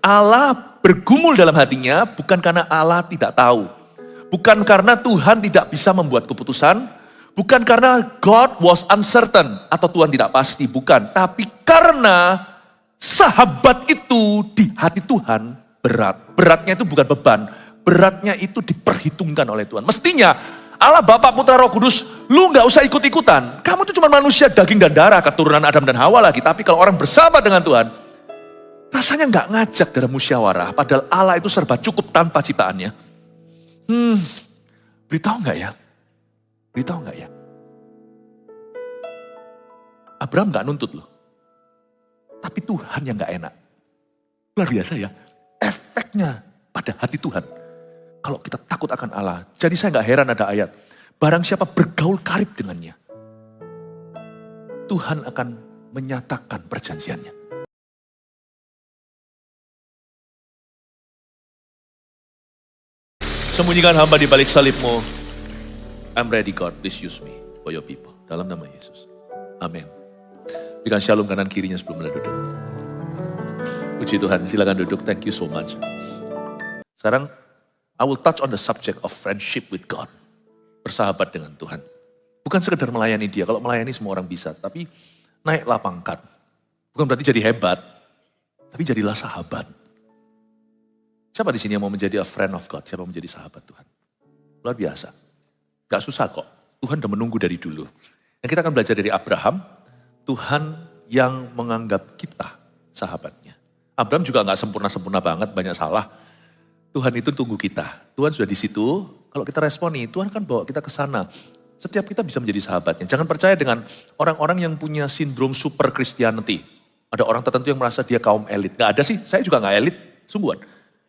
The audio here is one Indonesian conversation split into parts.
Allah bergumul dalam hatinya bukan karena Allah tidak tahu. Bukan karena Tuhan tidak bisa membuat keputusan. Bukan karena God was uncertain atau Tuhan tidak pasti. Bukan. Tapi karena sahabat itu di hati Tuhan berat. Beratnya itu bukan beban. Beratnya itu diperhitungkan oleh Tuhan. Mestinya Allah Bapa Putra Roh Kudus, lu gak usah ikut-ikutan. Kamu tuh cuma manusia daging dan darah, keturunan Adam dan Hawa lagi. Tapi kalau orang bersama dengan Tuhan, rasanya gak ngajak dalam musyawarah. Padahal Allah itu serba cukup tanpa ciptaannya. Beritahu gak ya? Beritahu gak ya? Abraham gak nuntut loh. Tapi Tuhan yang gak enak. Luar biasa ya. Efeknya pada hati Tuhan. Kalau kita takut akan Allah. Jadi saya gak heran ada ayat. Barang siapa bergaul karib dengannya. Tuhan akan menyatakan perjanjiannya. Sembunyikan hamba di balik salibmu. I'm ready God, please use me for your people. Dalam nama Yesus. Amin. Berikan shalom kanan kirinya sebelum Anda duduk. Puji Tuhan, silakan duduk. Thank you so much. Sekarang, I will touch on the subject of friendship with God. Bersahabat dengan Tuhan. Bukan sekedar melayani dia. Kalau melayani semua orang bisa. Tapi naiklah pangkat. Bukan berarti jadi hebat. Tapi jadilah sahabat. Siapa di sini yang mau menjadi a friend of God? Siapa mau menjadi sahabat Tuhan? Luar biasa. Gak susah kok. Tuhan udah menunggu dari dulu. Dan kita akan belajar dari Abraham. Tuhan yang menganggap kita sahabatnya. Abraham juga gak sempurna-sempurna banget. Banyak salah. Tuhan itu tunggu kita. Tuhan sudah di situ. Kalau kita responi, Tuhan kan bawa kita ke sana. Setiap kita bisa menjadi sahabatnya. Jangan percaya dengan orang-orang yang punya sindrom super Christianity. Ada orang tertentu yang merasa dia kaum elit. Gak ada sih, saya juga gak elit. Sungguhan.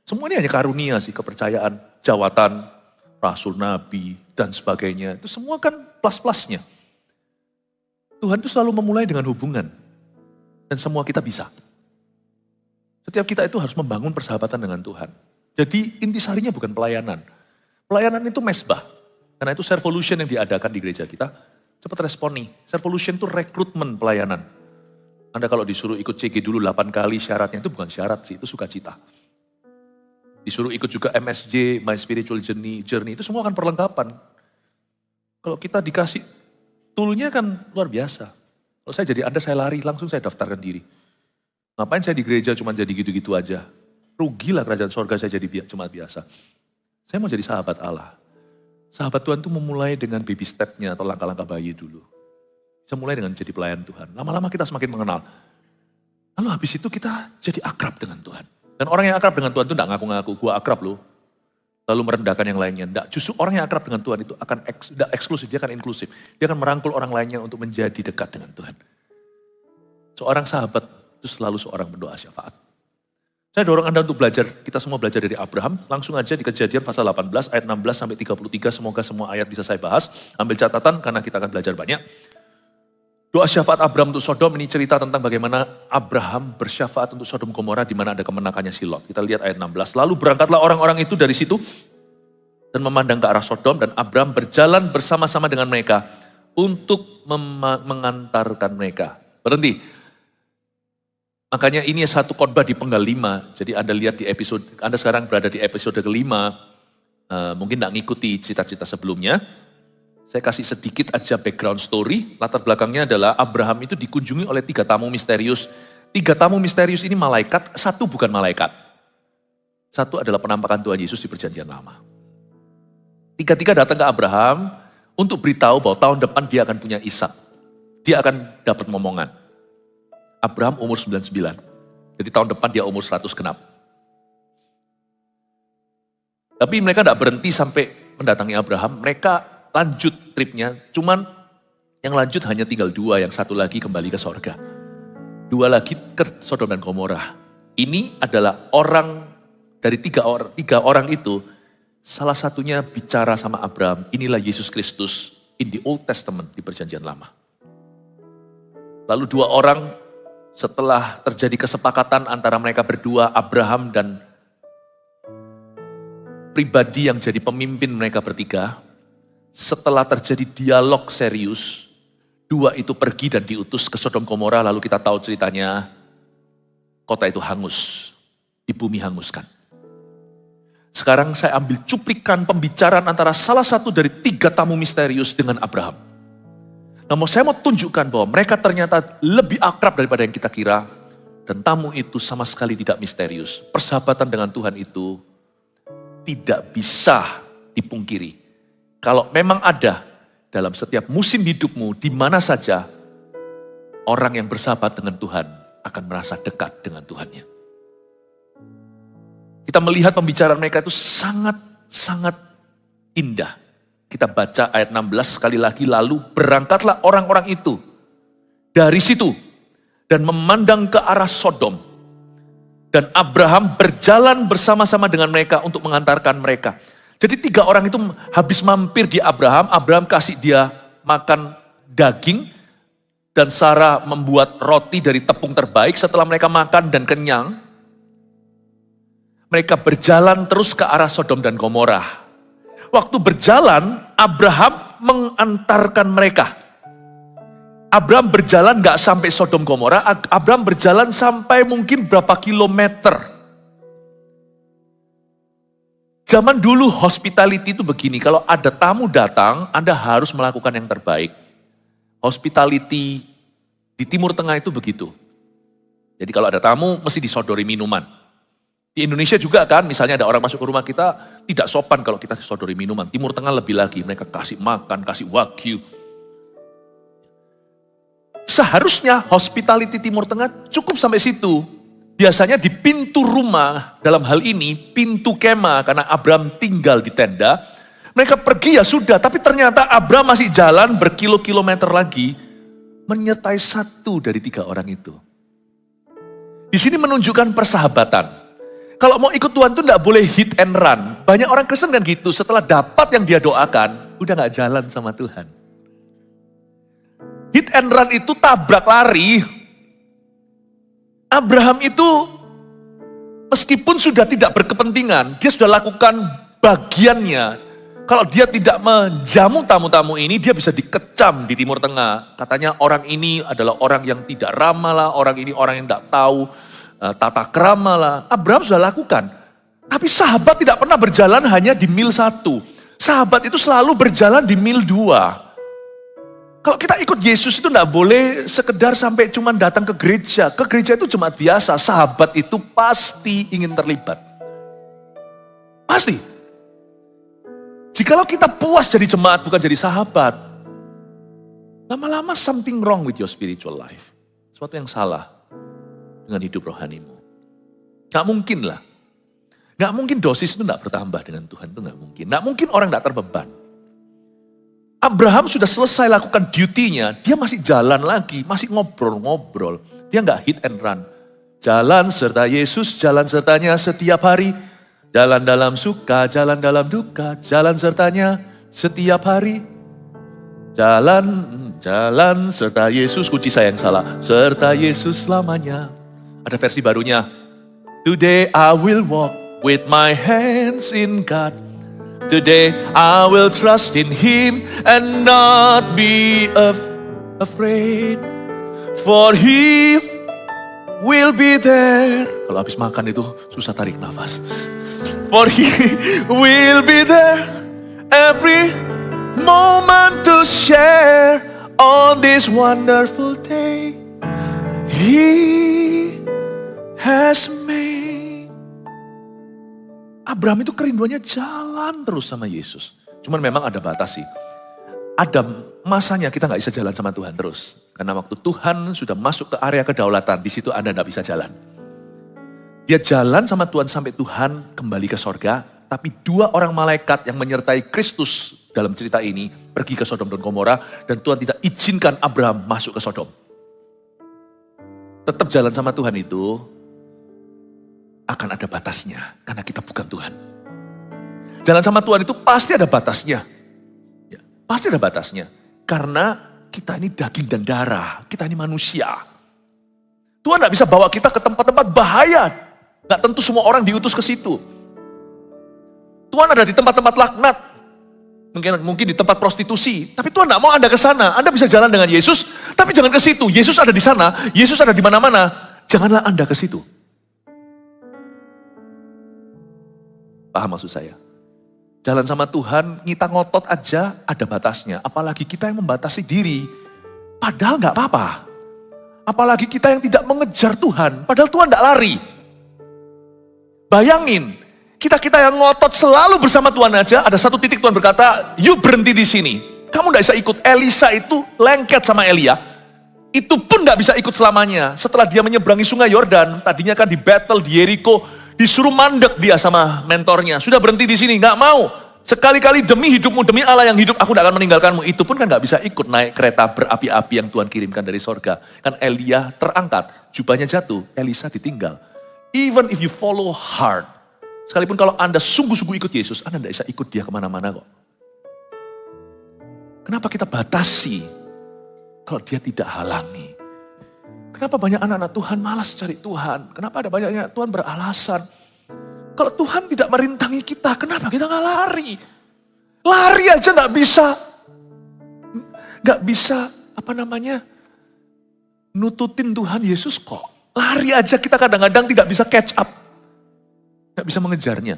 Semua ini hanya karunia sih, kepercayaan, jawatan, rasul, nabi, dan sebagainya. Itu semua kan plus-plusnya. Tuhan itu selalu memulai dengan hubungan. Dan semua kita bisa. Setiap kita itu harus membangun persahabatan dengan Tuhan. Jadi intisarinya bukan pelayanan. Pelayanan itu mesbah. Karena itu servolution yang diadakan di gereja kita. Cepat respon nih. Servolution itu rekrutmen pelayanan. Anda kalau disuruh ikut CG dulu 8 kali syaratnya itu bukan syarat sih. Itu sukacita. Disuruh ikut juga MSJ, My Spiritual Journey. Itu semua kan perlengkapan. Kalau kita dikasih toolnya kan luar biasa. Kalau saya jadi Anda, saya lari. Langsung saya daftarkan diri. Ngapain saya di gereja cuma jadi gitu-gitu aja. Rugilah kerajaan sorga saya jadi cuma biasa. Saya mau jadi sahabat Allah. Sahabat Tuhan itu memulai dengan baby step-nya atau langkah-langkah bayi dulu. Bisa mulai dengan jadi pelayan Tuhan. Lama-lama kita semakin mengenal. Lalu habis itu kita jadi akrab dengan Tuhan. Dan orang yang akrab dengan Tuhan itu tidak ngaku-ngaku, gua akrab loh. Lalu merendahkan yang lainnya. Tidak, justru orang yang akrab dengan Tuhan itu akan tidak eksklusif, dia akan inklusif. Dia akan merangkul orang lainnya untuk menjadi dekat dengan Tuhan. Seorang sahabat itu selalu seorang berdoa syafaat. Saya dorong Anda untuk belajar, kita semua belajar dari Abraham. Langsung aja di Kejadian pasal 18 ayat 16 sampai 33. Semoga semua ayat bisa saya bahas. Ambil catatan karena kita akan belajar banyak. Doa syafaat Abraham untuk Sodom ini cerita tentang bagaimana Abraham bersyafaat untuk Sodom Gomora di mana ada kemenakannya si Lot. Kita lihat ayat 16. Lalu berangkatlah orang-orang itu dari situ dan memandang ke arah Sodom dan Abraham berjalan bersama-sama dengan mereka untuk mengantarkan mereka. Berhenti. Makanya ini satu khotbah di penggal 5. Jadi Anda lihat di episode, Anda sekarang berada di episode ke-5. Mungkin tidak ngikuti cita-cita sebelumnya. Saya kasih sedikit aja background story. Latar belakangnya adalah Abraham itu dikunjungi oleh 3 tamu misterius. 3 tamu misterius ini malaikat, 1 bukan malaikat. 1 adalah penampakan Tuhan Yesus di perjanjian lama. 3 datang ke Abraham untuk beritahu bahwa tahun depan dia akan punya Ishak. Dia akan dapat momongan. Abraham umur 99. Jadi tahun depan dia umur 100 genap. Tapi mereka tidak berhenti sampai mendatangi Abraham. Mereka lanjut tripnya. Cuman yang lanjut hanya tinggal 2. Yang 1 lagi kembali ke sorga. 2 lagi ke Sodom dan Gomora. Ini adalah orang dari 3 orang itu. Salah satunya bicara sama Abraham. Inilah Yesus Kristus in the Old Testament di perjanjian lama. Lalu 2 orang setelah terjadi kesepakatan antara mereka berdua, Abraham dan pribadi yang jadi pemimpin mereka bertiga, setelah terjadi dialog serius, 2 itu pergi dan diutus ke Sodom Gomora, lalu kita tahu ceritanya, kota itu hangus. di bumi hanguskan. Sekarang saya ambil cuplikan pembicaraan antara salah satu dari 3 tamu misterius dengan Abraham. Nah, saya mau tunjukkan bahwa mereka ternyata lebih akrab daripada yang kita kira. Dan tamu itu sama sekali tidak misterius. Persahabatan dengan Tuhan itu tidak bisa dipungkiri. Kalau memang ada dalam setiap musim hidupmu, di mana saja, orang yang bersahabat dengan Tuhan akan merasa dekat dengan Tuhannya. Kita melihat pembicaraan mereka itu sangat-sangat indah. Kita baca ayat 16 sekali lagi, lalu berangkatlah orang-orang itu dari situ dan memandang ke arah Sodom. Dan Abraham berjalan bersama-sama dengan mereka untuk mengantarkan mereka. Jadi 3 orang itu habis mampir di Abraham, Abraham kasih dia makan daging, dan Sarah membuat roti dari tepung terbaik. Setelah mereka makan dan kenyang, mereka berjalan terus ke arah Sodom dan Gomora. Waktu berjalan, Abraham mengantarkan mereka. Abraham berjalan gak sampai Sodom Gomora, Abraham berjalan sampai mungkin berapa kilometer. Zaman dulu hospitality itu begini, kalau ada tamu datang, Anda harus melakukan yang terbaik. Hospitality di Timur Tengah itu begitu. Jadi kalau ada tamu, mesti disodori minuman. Di Indonesia juga kan, misalnya ada orang masuk ke rumah kita, tidak sopan kalau kita disodori minuman. Timur Tengah lebih lagi, mereka kasih makan, kasih wagyu. Seharusnya hospitality Timur Tengah cukup sampai situ. Biasanya di pintu rumah, dalam hal ini pintu kemah, karena Abraham tinggal di tenda. Mereka pergi ya sudah, tapi ternyata Abraham masih jalan berkilo-kilometer lagi, menyertai 1 dari 3 orang itu. Di sini menunjukkan persahabatan. Kalau mau ikut Tuhan itu tidak boleh hit and run. Banyak orang Kristen kan gitu, setelah dapat yang dia doakan, udah gak jalan sama Tuhan. Hit and run itu tabrak lari. Abraham itu meskipun sudah tidak berkepentingan, dia sudah lakukan bagiannya. Kalau dia tidak menjamu tamu-tamu ini, dia bisa dikecam di Timur Tengah. Katanya orang ini adalah orang yang tidak ramah lah, orang ini orang yang tidak tahu tata krama lah. Abraham sudah lakukan. Tapi sahabat tidak pernah berjalan hanya di mil 1. Sahabat itu selalu berjalan di mil 2. Kalau kita ikut Yesus itu tidak boleh sekedar sampai cuma datang ke gereja. Ke gereja itu jemaat biasa. Sahabat itu pasti ingin terlibat. Pasti. Jikalau kita puas jadi jemaat bukan jadi sahabat, lama-lama something wrong with your spiritual life. Sesuatu yang salah dengan hidup rohanimu. Gak mungkin lah. Gak mungkin dosis itu gak bertambah dengan Tuhan. Itu gak mungkin. Gak mungkin orang gak terbeban. Abraham sudah selesai lakukan duty-nya, dia masih jalan lagi, masih ngobrol-ngobrol. Dia nggak hit and run. Jalan serta Yesus, jalan sertanya setiap hari. Jalan dalam suka, jalan dalam duka, jalan sertanya setiap hari. Jalan serta Yesus, kunci saya yang salah. Serta Yesus selamanya. Ada versi barunya. Today I will walk with my hands in God. Today I will trust in Him and not be afraid. For He will be there. Kalau habis makan itu susah tarik nafas. For He will be there every moment to share on this wonderful day He has made. Abraham itu kerinduannya jalan terus sama Yesus. Cuman memang ada batas sih. Ada masanya kita gak bisa jalan sama Tuhan terus. Karena waktu Tuhan sudah masuk ke area kedaulatan, di situ Anda gak bisa jalan. Dia jalan sama Tuhan sampai Tuhan kembali ke sorga. Tapi 2 orang malaikat yang menyertai Kristus dalam cerita ini pergi ke Sodom dan Gomora. Dan Tuhan tidak izinkan Abraham masuk ke Sodom. Tetap jalan sama Tuhan itu akan ada batasnya, karena kita bukan Tuhan. Jalan sama Tuhan itu pasti ada batasnya. Ya, pasti ada batasnya. Karena kita ini daging dan darah, kita ini manusia. Tuhan gak bisa bawa kita ke tempat-tempat bahaya. Gak tentu semua orang diutus ke situ. Tuhan ada di tempat-tempat laknat. Mungkin di tempat prostitusi. Tapi Tuhan gak mau Anda ke sana. Anda bisa jalan dengan Yesus, tapi jangan ke situ. Yesus ada di sana, Yesus ada di mana-mana. Janganlah Anda ke situ. Paham maksud saya? Jalan sama Tuhan, kita ngotot aja ada batasnya. Apalagi kita yang membatasi diri. Padahal gak apa-apa. Apalagi kita yang tidak mengejar Tuhan. Padahal Tuhan gak lari. Bayangin, kita yang ngotot selalu bersama Tuhan aja. Ada satu titik Tuhan berkata, you berhenti di sini. Kamu gak bisa ikut. Elisa itu lengket sama Elia. Itu pun gak bisa ikut selamanya. Setelah dia menyeberangi sungai Yordan, tadinya kan di battle di Yeriko, disuruh mandek dia sama mentornya. Sudah berhenti di sini, gak mau. Sekali-kali demi hidupmu, demi Allah yang hidup, aku tidak akan meninggalkanmu. Itu pun kan gak bisa ikut naik kereta berapi-api yang Tuhan kirimkan dari sorga. Kan Elia terangkat, jubahnya jatuh, Elisa ditinggal. Even if you follow hard, sekalipun kalau Anda sungguh-sungguh ikut Yesus, Anda tidak bisa ikut dia kemana-mana kok. Kenapa kita batasi kalau dia tidak halangi? Kenapa banyak anak-anak Tuhan malas cari Tuhan? Kenapa ada banyak anak Tuhan beralasan? Kalau Tuhan tidak merintangi kita, kenapa kita gak lari? Lari aja gak bisa. Gak bisa, nututin Tuhan Yesus kok. Lari aja kita kadang-kadang tidak bisa catch up. Gak bisa mengejarnya.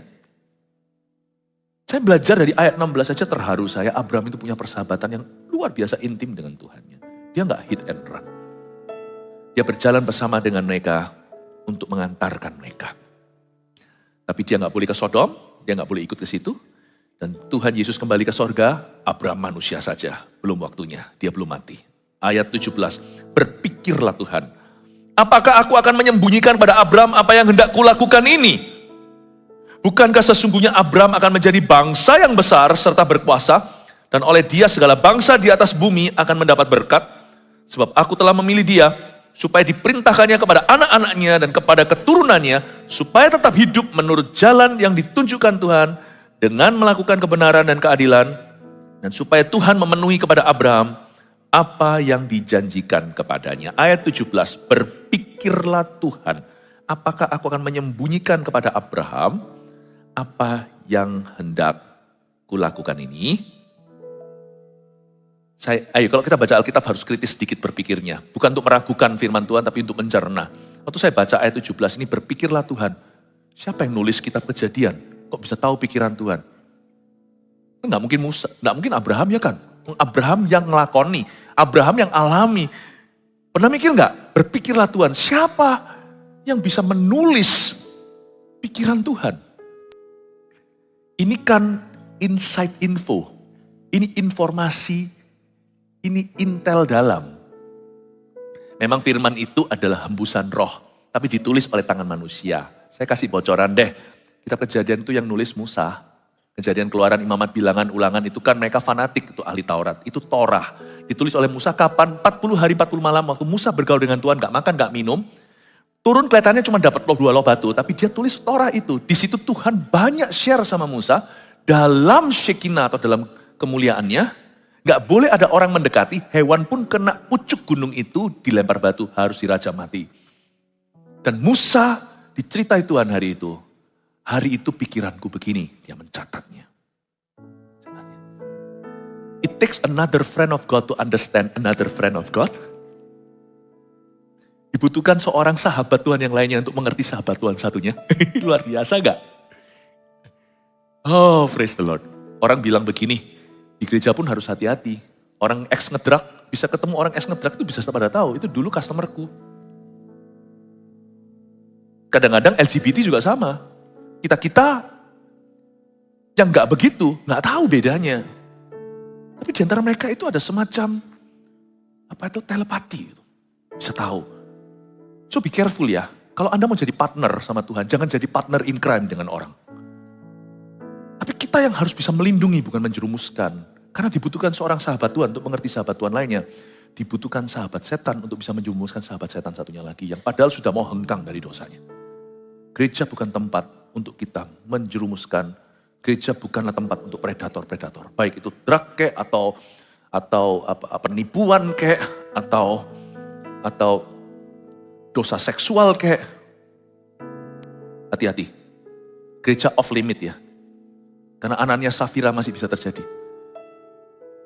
Saya belajar dari ayat 16 saja terharu saya. Abraham itu punya persahabatan yang luar biasa intim dengan Tuhannya. Dia gak hit and run. Dia berjalan bersama dengan mereka untuk mengantarkan mereka. Tapi dia gak boleh ke Sodom, dia gak boleh ikut ke situ. Dan Tuhan Yesus kembali ke sorga, Abraham manusia saja. Belum waktunya, dia belum mati. Ayat 17, berpikirlah Tuhan. Apakah aku akan menyembunyikan pada Abraham apa yang hendak kulakukan ini? Bukankah sesungguhnya Abraham akan menjadi bangsa yang besar serta berkuasa, dan oleh dia segala bangsa di atas bumi akan mendapat berkat, sebab aku telah memilih dia, supaya diperintahkannya kepada anak-anaknya dan kepada keturunannya, supaya tetap hidup menurut jalan yang ditunjukkan Tuhan, dengan melakukan kebenaran dan keadilan, dan supaya Tuhan memenuhi kepada Abraham apa yang dijanjikan kepadanya. Ayat 17, berpikirlah Tuhan, apakah aku akan menyembunyikan kepada Abraham apa yang hendak kulakukan ini? Ayo kalau kita baca Alkitab harus kritis sedikit berpikirnya. Bukan untuk meragukan firman Tuhan, tapi untuk mencerna. Waktu saya baca ayat 17 ini, berpikirlah Tuhan. Siapa yang nulis kitab Kejadian? Kok bisa tahu pikiran Tuhan? Nggak mungkin Musa, nggak mungkin Abraham ya kan? Abraham yang ngelakoni, Abraham yang alami. Pernah mikir nggak? Berpikirlah Tuhan, siapa yang bisa menulis pikiran Tuhan? Ini kan inside info, ini informasi, ini intel dalam. Memang firman itu adalah hembusan roh, tapi ditulis oleh tangan manusia. Saya kasih bocoran deh, kitab Kejadian itu yang nulis Musa. Kejadian, Keluaran, Imamat, Bilangan, Ulangan itu kan mereka fanatik, itu ahli Taurat. Itu Torah, ditulis oleh Musa kapan? 40 hari 40 malam waktu Musa bergaul dengan Tuhan, gak makan, gak minum. Turun kelihatannya cuma dapat 2 loh batu, tapi dia tulis Torah itu. Di situ Tuhan banyak share sama Musa, dalam Shekinah atau dalam kemuliaannya, gak boleh ada orang mendekati, hewan pun kena pucuk gunung itu, dilempar batu, harus dirajam mati. Dan Musa diceritai Tuhan hari itu pikiranku begini, dia mencatatnya. It takes another friend of God to understand another friend of God. Dibutuhkan seorang sahabat Tuhan yang lainnya untuk mengerti sahabat Tuhan satunya. Luar biasa gak? Oh, praise the Lord. Orang bilang begini, di gereja pun harus hati-hati. Orang ex ngedrak, bisa ketemu orang ex ngedrak itu bisa pada tahu, itu dulu customerku. Kadang-kadang LGBT juga sama. Kita yang gak begitu, gak tahu bedanya. Tapi di antara mereka itu ada semacam, telepati. Bisa tahu. So be careful ya. Kalau Anda mau jadi partner sama Tuhan, jangan jadi partner in crime dengan orang. Tapi kita yang harus bisa melindungi, bukan menjerumuskan. Karena dibutuhkan seorang sahabat Tuhan untuk mengerti sahabat Tuhan lainnya. Dibutuhkan sahabat setan untuk bisa menjerumuskan sahabat setan satunya lagi. Yang padahal sudah mau hengkang dari dosanya. Gereja bukan tempat untuk kita menjerumuskan. Gereja bukanlah tempat untuk predator-predator. Baik itu drug kek, atau penipuan kek, atau dosa seksual kek. Hati-hati. Gereja off limit ya. Karena Anania Safira masih bisa terjadi.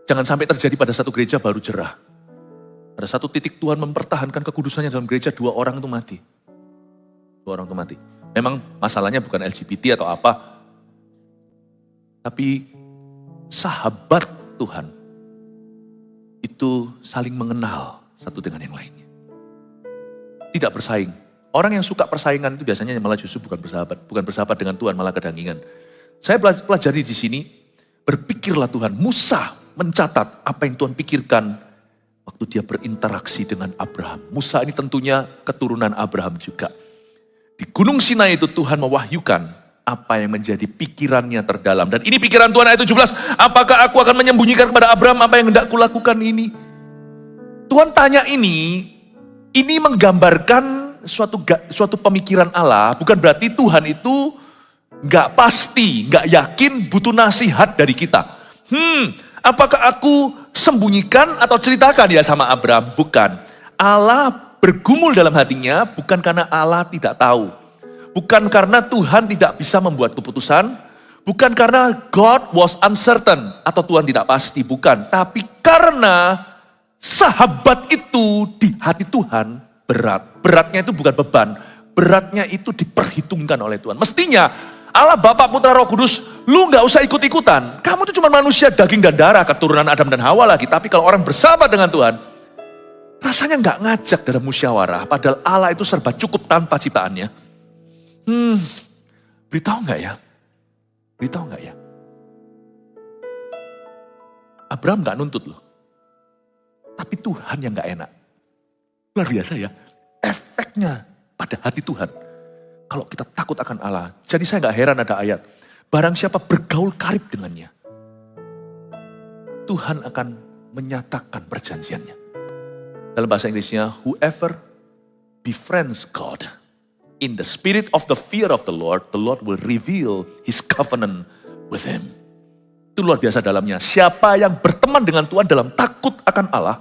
Jangan sampai terjadi pada satu gereja baru jerah. Pada satu titik Tuhan mempertahankan kekudusannya dalam gereja, 2 orang itu mati. 2 orang itu mati. Memang masalahnya bukan LGBT atau apa. Tapi sahabat Tuhan itu saling mengenal satu dengan yang lainnya. Tidak bersaing. Orang yang suka persaingan itu biasanya malah justru bukan bersahabat. Bukan bersahabat dengan Tuhan, malah kedangingan. Saya pelajari di sini, berpikirlah Tuhan. Musa mencatat apa yang Tuhan pikirkan waktu dia berinteraksi dengan Abraham. Musa ini tentunya keturunan Abraham juga. Di Gunung Sinai itu Tuhan mewahyukan apa yang menjadi pikirannya terdalam. Dan ini pikiran Tuhan ayat 17. Apakah aku akan menyembunyikan kepada Abraham apa yang hendak kulakukan ini? Tuhan tanya ini menggambarkan suatu pemikiran Allah. Bukan berarti Tuhan itu gak pasti, gak yakin butuh nasihat dari kita. Apakah aku sembunyikan atau ceritakan ya sama Abraham? Bukan. Allah bergumul dalam hatinya bukan karena Allah tidak tahu. Bukan karena Tuhan tidak bisa membuat keputusan. Bukan karena God was uncertain atau Tuhan tidak pasti. Bukan. Tapi karena sahabat itu di hati Tuhan berat. Beratnya itu bukan beban. Beratnya itu diperhitungkan oleh Tuhan. Mestinya Allah Bapa Putra Roh Kudus, lu gak usah ikut-ikutan. Kamu itu cuma manusia daging dan darah, keturunan Adam dan Hawa lagi. Tapi kalau orang bersahabat dengan Tuhan, rasanya gak ngajak dalam musyawarah. Padahal Allah itu serba cukup tanpa ciptaannya. Beritahu gak ya? Beritahu gak ya? Abraham gak nuntut loh. Tapi Tuhan yang gak enak. Luar biasa ya. Efeknya pada hati Tuhan. Kalau kita takut akan Allah. Jadi saya gak heran ada ayat. Barang siapa bergaul karib dengannya. Tuhan akan menyatakan perjanjiannya. Dalam bahasa Inggrisnya, whoever befriends God in the spirit of the fear of the Lord will reveal His covenant with him. Itu luar biasa dalamnya. Siapa yang berteman dengan Tuhan dalam takut akan Allah,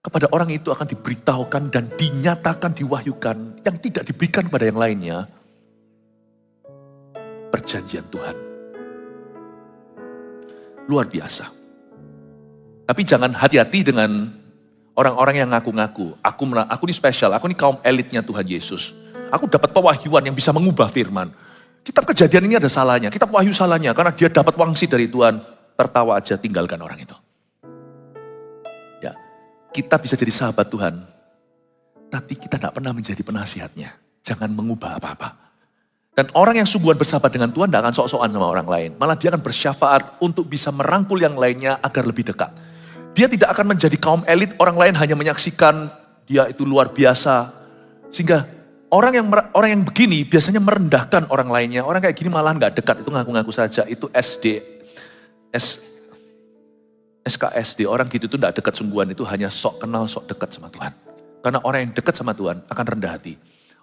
kepada orang itu akan diberitahukan dan dinyatakan, diwahyukan, yang tidak diberikan kepada yang lainnya, perjanjian Tuhan. Luar biasa. Tapi jangan hati-hati dengan orang-orang yang ngaku-ngaku. Aku ini spesial, aku ini kaum elitnya Tuhan Yesus. Aku dapat pewahyuan yang bisa mengubah firman. Kitab Kejadian ini ada salahnya, kitab Wahyu salahnya, karena dia dapat wangsit dari Tuhan. Tertawa aja, tinggalkan orang itu. Ya, kita bisa jadi sahabat Tuhan, tapi kita tidak pernah menjadi penasihatnya. Jangan mengubah apa-apa. Dan orang yang sungguhan bersahabat dengan Tuhan tidak akan sok-sokan sama orang lain. Malah dia akan bersyafaat untuk bisa merangkul yang lainnya agar lebih dekat. Dia tidak akan menjadi kaum elit, orang lain hanya menyaksikan dia itu luar biasa. Sehingga orang yang begini biasanya merendahkan orang lainnya. Orang kayak gini malah nggak dekat, itu ngaku-ngaku saja. Itu SKSD, orang gitu itu tidak dekat sungguhan, itu hanya sok kenal, sok dekat sama Tuhan. Karena orang yang dekat sama Tuhan akan rendah hati.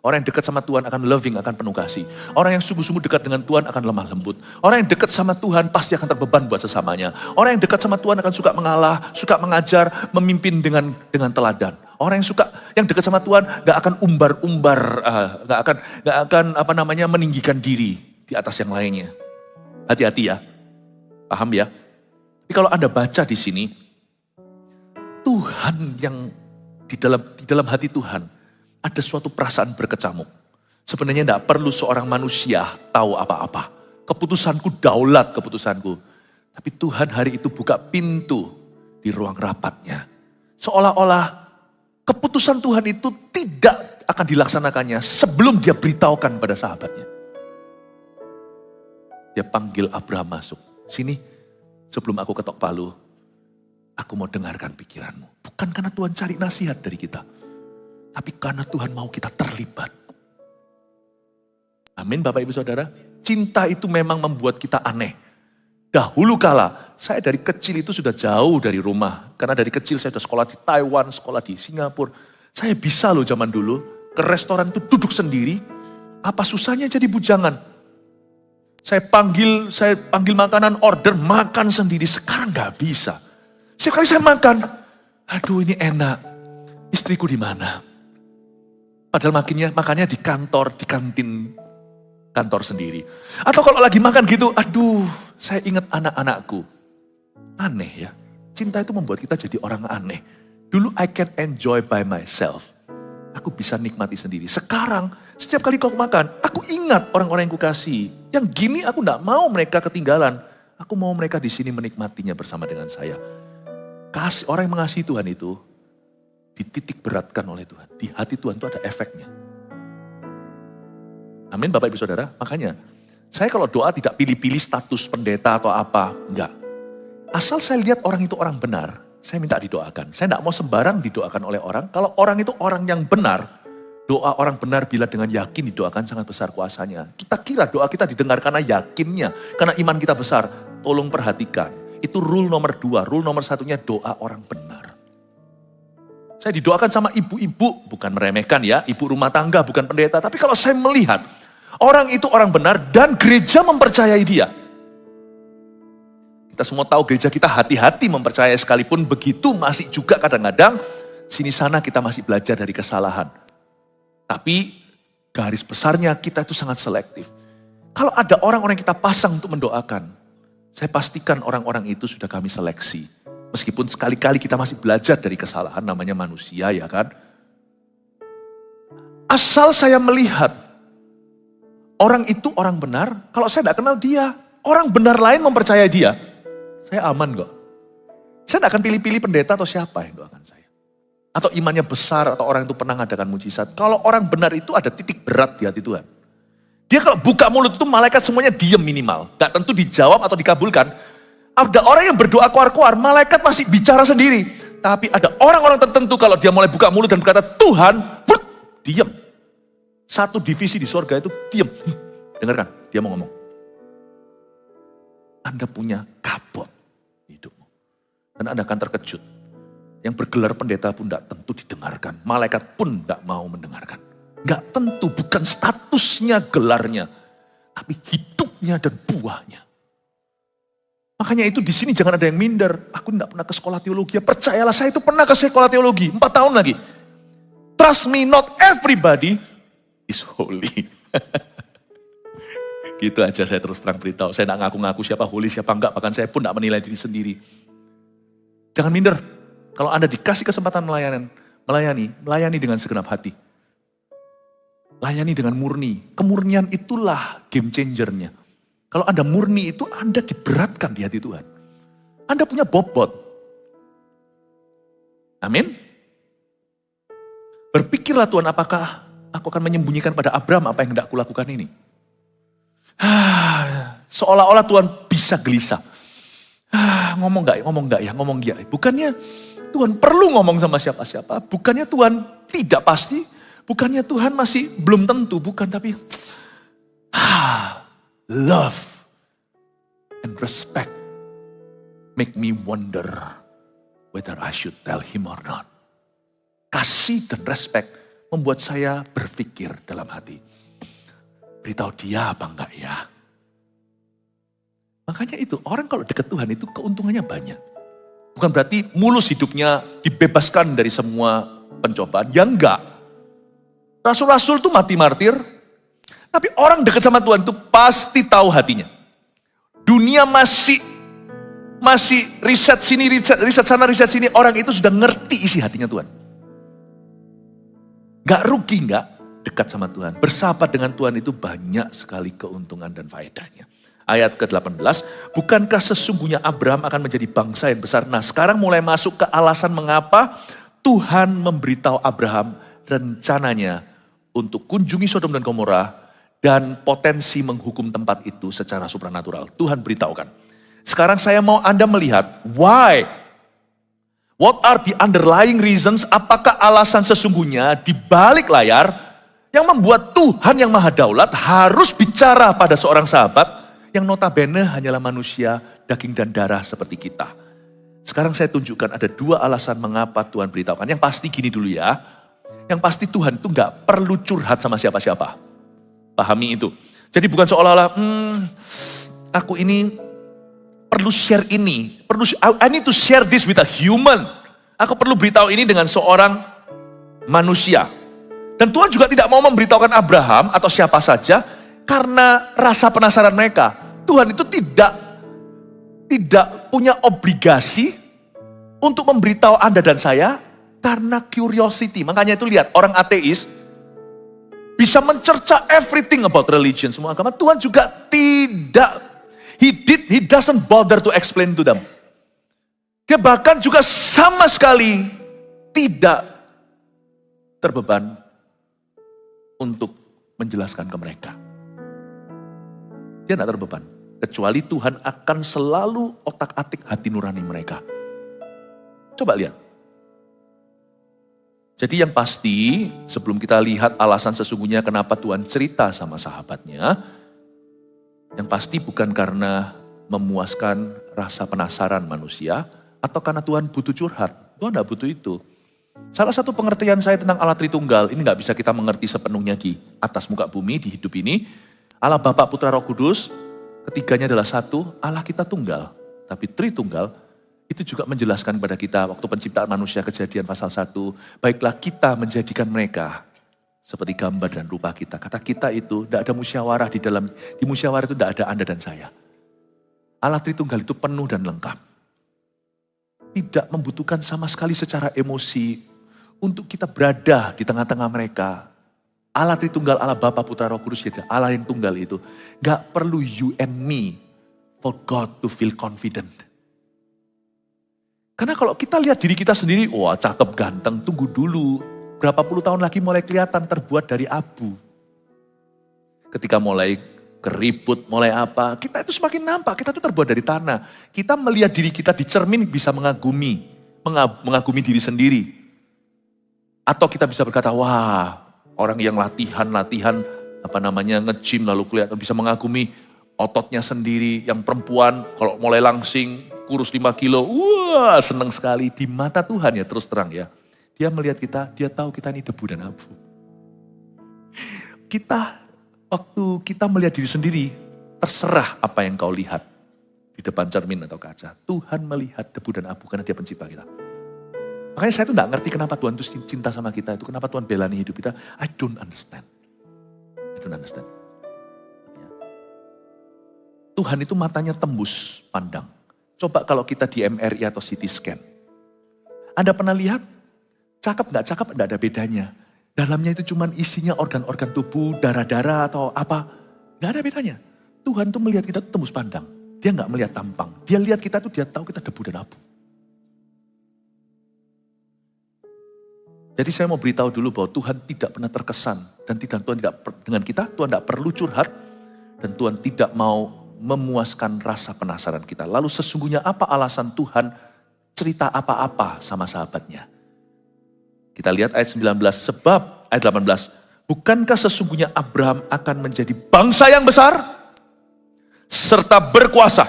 Orang yang dekat sama Tuhan akan loving, akan penuh kasih. Orang yang sungguh-sungguh dekat dengan Tuhan akan lemah lembut. Orang yang dekat sama Tuhan pasti akan terbeban buat sesamanya. Orang yang dekat sama Tuhan akan suka mengalah, suka mengajar, memimpin dengan teladan. Orang yang dekat sama Tuhan gak akan umbar-umbar, gak akan meninggikan diri di atas yang lainnya. Hati-hati ya, paham ya? Tapi kalau Anda baca di sini, Tuhan yang di dalam hati Tuhan ada suatu perasaan berkecamuk. Sebenarnya tidak perlu seorang manusia tahu apa-apa. Keputusanku daulat keputusanku. Tapi Tuhan hari itu buka pintu di ruang rapatnya. Seolah-olah keputusan Tuhan itu tidak akan dilaksanakannya sebelum dia beritahukan pada sahabatnya. Dia panggil Abraham masuk. Sini, sebelum aku ketok palu, aku mau dengarkan pikiranmu. Bukan karena Tuhan cari nasihat dari kita, tapi karena Tuhan mau kita terlibat. Amin Bapak Ibu Saudara. Cinta itu memang membuat kita aneh. Dahulu kala, saya dari kecil itu sudah jauh dari rumah. Karena dari kecil saya sudah sekolah di Taiwan, sekolah di Singapura. Saya bisa loh zaman dulu, ke restoran itu duduk sendiri. Apa susahnya jadi bujangan? Saya panggil makanan, order, makan sendiri. Sekarang gak bisa. Sekali saya makan, aduh ini enak. Istriku di mana? Padahal makannya di kantor, di kantin kantor sendiri. Atau kalau lagi makan gitu, aduh saya ingat anak-anakku. Aneh ya, cinta itu membuat kita jadi orang aneh. Dulu I can enjoy by myself. Aku bisa nikmati sendiri. Sekarang setiap kali kau makan, aku ingat orang-orang yang kukasihi. Yang gini aku gak mau mereka ketinggalan. Aku mau mereka di sini menikmatinya bersama dengan saya. Orang yang mengasihi Tuhan itu dititik beratkan oleh Tuhan. Di hati Tuhan itu ada efeknya. Amin Bapak Ibu Saudara. Makanya saya kalau doa tidak pilih-pilih status pendeta atau apa. Enggak. Asal saya lihat orang itu orang benar, saya minta didoakan. Saya tidak mau sembarang didoakan oleh orang. Kalau orang itu orang yang benar, doa orang benar bila dengan yakin didoakan sangat besar kuasanya. Kita kira doa kita didengar karena yakinnya, karena iman kita besar. Tolong perhatikan, itu rule nomor 2. Rule nomor 1-nya doa orang benar. Saya didoakan sama ibu-ibu, bukan meremehkan ya, ibu rumah tangga, bukan pendeta. Tapi kalau saya melihat orang itu orang benar dan gereja mempercayai dia. Kita semua tahu gereja kita hati-hati mempercayai, sekalipun begitu masih juga kadang-kadang sini sana kita masih belajar dari kesalahan. Tapi garis besarnya kita itu sangat selektif. Kalau ada orang-orang yang kita pasang untuk mendoakan, saya pastikan orang-orang itu sudah kami seleksi. Meskipun sekali-kali kita masih belajar dari kesalahan, namanya manusia ya kan. Asal saya melihat orang itu orang benar, kalau saya tidak kenal dia, orang benar lain mempercayai dia, saya aman kok. Saya tidak akan pilih-pilih pendeta atau siapa yang doakan saya. Atau imannya besar, atau orang itu pernah mengadakan mujizat. Kalau orang benar itu ada titik berat di hati Tuhan. Dia kalau buka mulut itu malaikat semuanya diam minimal. Gak tentu dijawab atau dikabulkan. Ada orang yang berdoa keluar-keluar, malaikat masih bicara sendiri. Tapi ada orang-orang tertentu kalau dia mulai buka mulut dan berkata Tuhan, diam. Satu divisi di sorga itu diam. Dengarkan, dia mau ngomong. Anda punya kabut di hidupmu. Dan Anda akan terkejut. Yang bergelar pendeta pun tidak tentu didengarkan. Malaikat pun tidak mau mendengarkan. Gak tentu, bukan statusnya, gelarnya. Tapi hidupnya dan buahnya. Makanya itu di sini jangan ada yang minder. Aku tidak pernah ke sekolah teologi. Ya, percayalah, saya itu pernah ke sekolah teologi. 4 tahun lagi. Trust me, not everybody is holy. Gitu aja saya terus terang beritahu. Saya tidak ngaku-ngaku siapa holy, siapa enggak. Bahkan saya pun tidak menilai diri sendiri. Jangan minder. Kalau Anda dikasih kesempatan melayani dengan segenap hati. Layani dengan murni. Kemurnian itulah game changernya. Kalau Anda murni itu, Anda diberatkan di hati Tuhan. Anda punya bobot. Amin. Berpikirlah Tuhan, apakah aku akan menyembunyikan pada Abraham apa yang hendak kulakukan ini. Seolah-olah Tuhan bisa gelisah. Ngomong gak ya. Bukannya Tuhan perlu ngomong sama siapa-siapa. Bukannya Tuhan tidak pasti. Bukannya Tuhan masih belum tentu, bukan, tapi love and respect make me wonder whether I should tell him or not. Kasih dan respect membuat saya berpikir dalam hati, beritahu dia apa enggak ya. Makanya itu, orang kalau dekat Tuhan itu keuntungannya banyak. Bukan berarti mulus hidupnya dibebaskan dari semua pencobaan, ya enggak. Rasul-rasul itu mati martir, tapi orang dekat sama Tuhan itu pasti tahu hatinya. Dunia masih riset sini, riset sana, riset sini, orang itu sudah ngerti isi hatinya Tuhan. Gak rugi gak dekat sama Tuhan. Bersahabat dengan Tuhan itu banyak sekali keuntungan dan faedahnya. Ayat ke-18, bukankah sesungguhnya Abraham akan menjadi bangsa yang besar? Nah, sekarang mulai masuk ke alasan mengapa Tuhan memberitahu Abraham rencananya untuk kunjungi Sodom dan Gomora dan potensi menghukum tempat itu secara supranatural. Tuhan beritahukan. Sekarang saya mau Anda melihat why. What are the underlying reasons? Apakah alasan sesungguhnya di balik layar yang membuat Tuhan yang Maha Daulat harus bicara pada seorang sahabat yang notabene hanyalah manusia daging dan darah seperti kita. Sekarang saya tunjukkan ada 2 alasan mengapa Tuhan beritahukan. Yang pasti gini dulu ya. Yang pasti Tuhan itu gak perlu curhat sama siapa-siapa. Pahami itu. Jadi bukan seolah-olah, aku ini perlu share ini. I need to share this with a human. Aku perlu beritahu ini dengan seorang manusia. Dan Tuhan juga tidak mau memberitahukan Abraham atau siapa saja karena rasa penasaran mereka. Tuhan itu tidak punya obligasi untuk memberitahu Anda dan saya karena curiosity. Makanya itu lihat, orang ateis bisa mencerca everything about religion, semua agama. Tuhan juga tidak. He doesn't bother to explain to them. Dia bahkan juga sama sekali tidak terbeban untuk menjelaskan ke mereka. Dia tidak terbeban. Kecuali Tuhan akan selalu otak-atik hati nurani mereka. Coba lihat. Jadi yang pasti sebelum kita lihat alasan sesungguhnya kenapa Tuhan cerita sama sahabatnya. Yang pasti bukan karena memuaskan rasa penasaran manusia. Atau karena Tuhan butuh curhat. Tuhan tidak butuh itu. Salah satu pengertian saya tentang Allah Tritunggal. Ini gak bisa kita mengerti sepenuhnya di atas muka bumi, di hidup ini. Allah Bapa, Putra, Roh Kudus. Ketiganya adalah satu, Allah kita tunggal. Tapi Tritunggal itu juga menjelaskan kepada kita waktu penciptaan manusia Kejadian pasal 1. Baiklah kita menjadikan mereka seperti gambar dan rupa kita. Kata kita itu tidak ada musyawarah di musyawarah itu tidak ada Anda dan saya. Allah Tritunggal itu penuh dan lengkap. Tidak membutuhkan sama sekali secara emosi untuk kita berada di tengah-tengah mereka. Allah Tritunggal, Allah Bapa, Putra, Roh Kudus, Allah yang tunggal itu. Gak perlu you and me for God to feel confident. Karena kalau kita lihat diri kita sendiri, wah cakep ganteng, tunggu dulu. Berapa puluh tahun lagi mulai kelihatan terbuat dari abu. Ketika mulai keriput, mulai apa, kita itu semakin nampak, kita itu terbuat dari tanah. Kita melihat diri kita di cermin bisa mengagumi diri sendiri. Atau kita bisa berkata, wah, orang yang latihan nge-gym lalu kelihatan bisa mengagumi ototnya sendiri. Yang perempuan kalau mulai langsing kurus 5 kilo, wah seneng sekali. Di mata Tuhan ya terus terang ya. Dia melihat kita, dia tahu kita ini debu dan abu. Waktu kita melihat diri sendiri, terserah apa yang kau lihat di depan cermin atau kaca. Tuhan melihat debu dan abu karena dia pencipta kita. Makanya saya tuh gak ngerti kenapa Tuhan tuh cinta sama kita itu. Kenapa Tuhan belani hidup kita. I don't understand. Ya. Tuhan itu matanya tembus pandang. Coba kalau kita di MRI atau CT scan. Anda pernah lihat? Cakep gak cakep gak ada bedanya. Dalamnya itu cuman isinya organ-organ tubuh, darah-darah atau apa. Gak ada bedanya. Tuhan tuh melihat kita tuh tembus pandang. Dia gak melihat tampang. Dia lihat kita tuh dia tahu kita debu dan abu. Jadi saya mau beritahu dulu bahwa Tuhan tidak pernah terkesan dan Tuhan tidak dengan kita, Tuhan tidak perlu curhat dan Tuhan tidak mau memuaskan rasa penasaran kita. Lalu sesungguhnya apa alasan Tuhan cerita apa-apa sama sahabatnya? Kita lihat ayat 19, sebab ayat 18, bukankah sesungguhnya Abraham akan menjadi bangsa yang besar serta berkuasa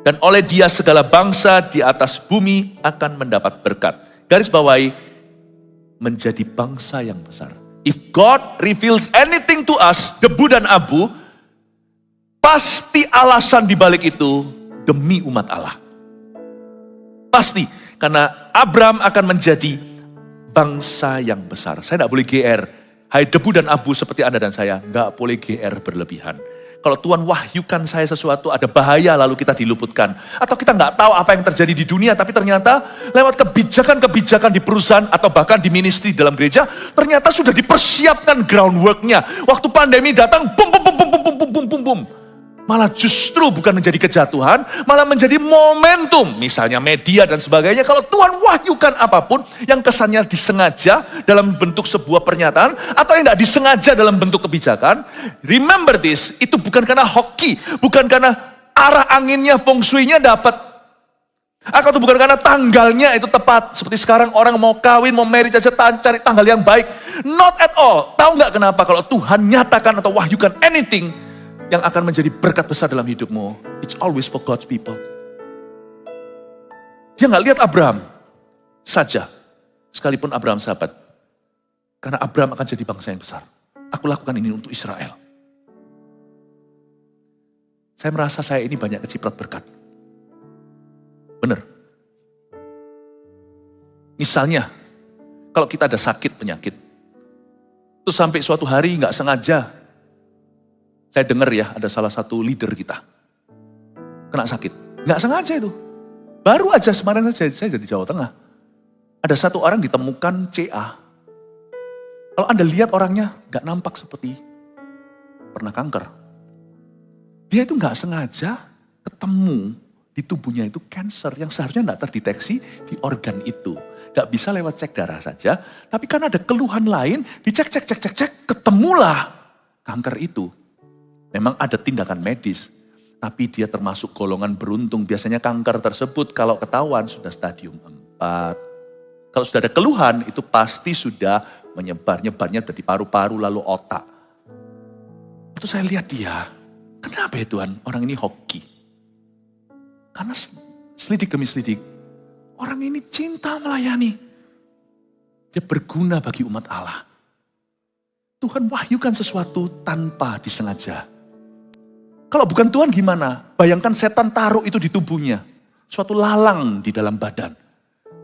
dan oleh dia segala bangsa di atas bumi akan mendapat berkat. Garis bawahi, menjadi bangsa yang besar. If God reveals anything to us, debu dan abu, pasti alasan dibalik itu demi umat Allah. Pasti, karena Abraham akan menjadi bangsa yang besar. Saya tidak boleh GR. Hai debu dan abu seperti Anda dan saya, nggak boleh GR berlebihan. Kalau Tuhan wahyukan saya sesuatu, ada bahaya lalu kita diluputkan. Atau kita nggak tahu apa yang terjadi di dunia, tapi ternyata lewat kebijakan-kebijakan di perusahaan atau bahkan di ministry dalam gereja, ternyata sudah dipersiapkan groundwork-nya. Waktu pandemi datang, bum. Malah justru bukan menjadi kejatuhan, malah menjadi momentum. Misalnya media dan sebagainya. Kalau Tuhan wahyukan apapun yang kesannya disengaja dalam bentuk sebuah pernyataan, atau yang tidak disengaja dalam bentuk kebijakan, remember this, itu bukan karena hoki, bukan karena arah anginnya, feng shui-nya dapat. Atau bukan karena tanggalnya itu tepat. Seperti sekarang orang mau kawin, mau marriage aja cari tanggal yang baik. Not at all. Tahu nggak kenapa? Kalau Tuhan nyatakan atau wahyukan anything yang akan menjadi berkat besar dalam hidupmu, it's always for God's people. Dia nggak lihat Abraham saja, sekalipun Abraham sahabat. Karena Abraham akan jadi bangsa yang besar. Aku lakukan ini untuk Israel. Saya merasa saya ini banyak kecipratan berkat. Benar. Misalnya, kalau kita ada sakit, penyakit, terus sampai suatu hari nggak sengaja, saya dengar ya, ada salah satu leader kita kena sakit. Nggak sengaja itu. Baru aja kemarin saya jadi Jawa Tengah. Ada satu orang ditemukan CA. Kalau Anda lihat orangnya, nggak nampak seperti pernah kanker. Dia itu nggak sengaja ketemu di tubuhnya itu kanker yang seharusnya nggak terdeteksi di organ itu. Nggak bisa lewat cek darah saja, tapi kan ada keluhan lain, dicek, ketemulah kanker itu. Memang ada tindakan medis, tapi dia termasuk golongan beruntung. Biasanya kanker tersebut kalau ketahuan sudah stadium 4. Kalau sudah ada keluhan, itu pasti sudah nyebarnya sudah di paru-paru lalu otak. Itu saya lihat dia, kenapa ya Tuhan orang ini hoki? Karena selidik demi selidik, orang ini cinta melayani. Dia berguna bagi umat Allah. Tuhan wahyukan sesuatu tanpa disengaja. Kalau bukan Tuhan gimana? Bayangkan setan taruh itu di tubuhnya. Suatu lalang di dalam badan.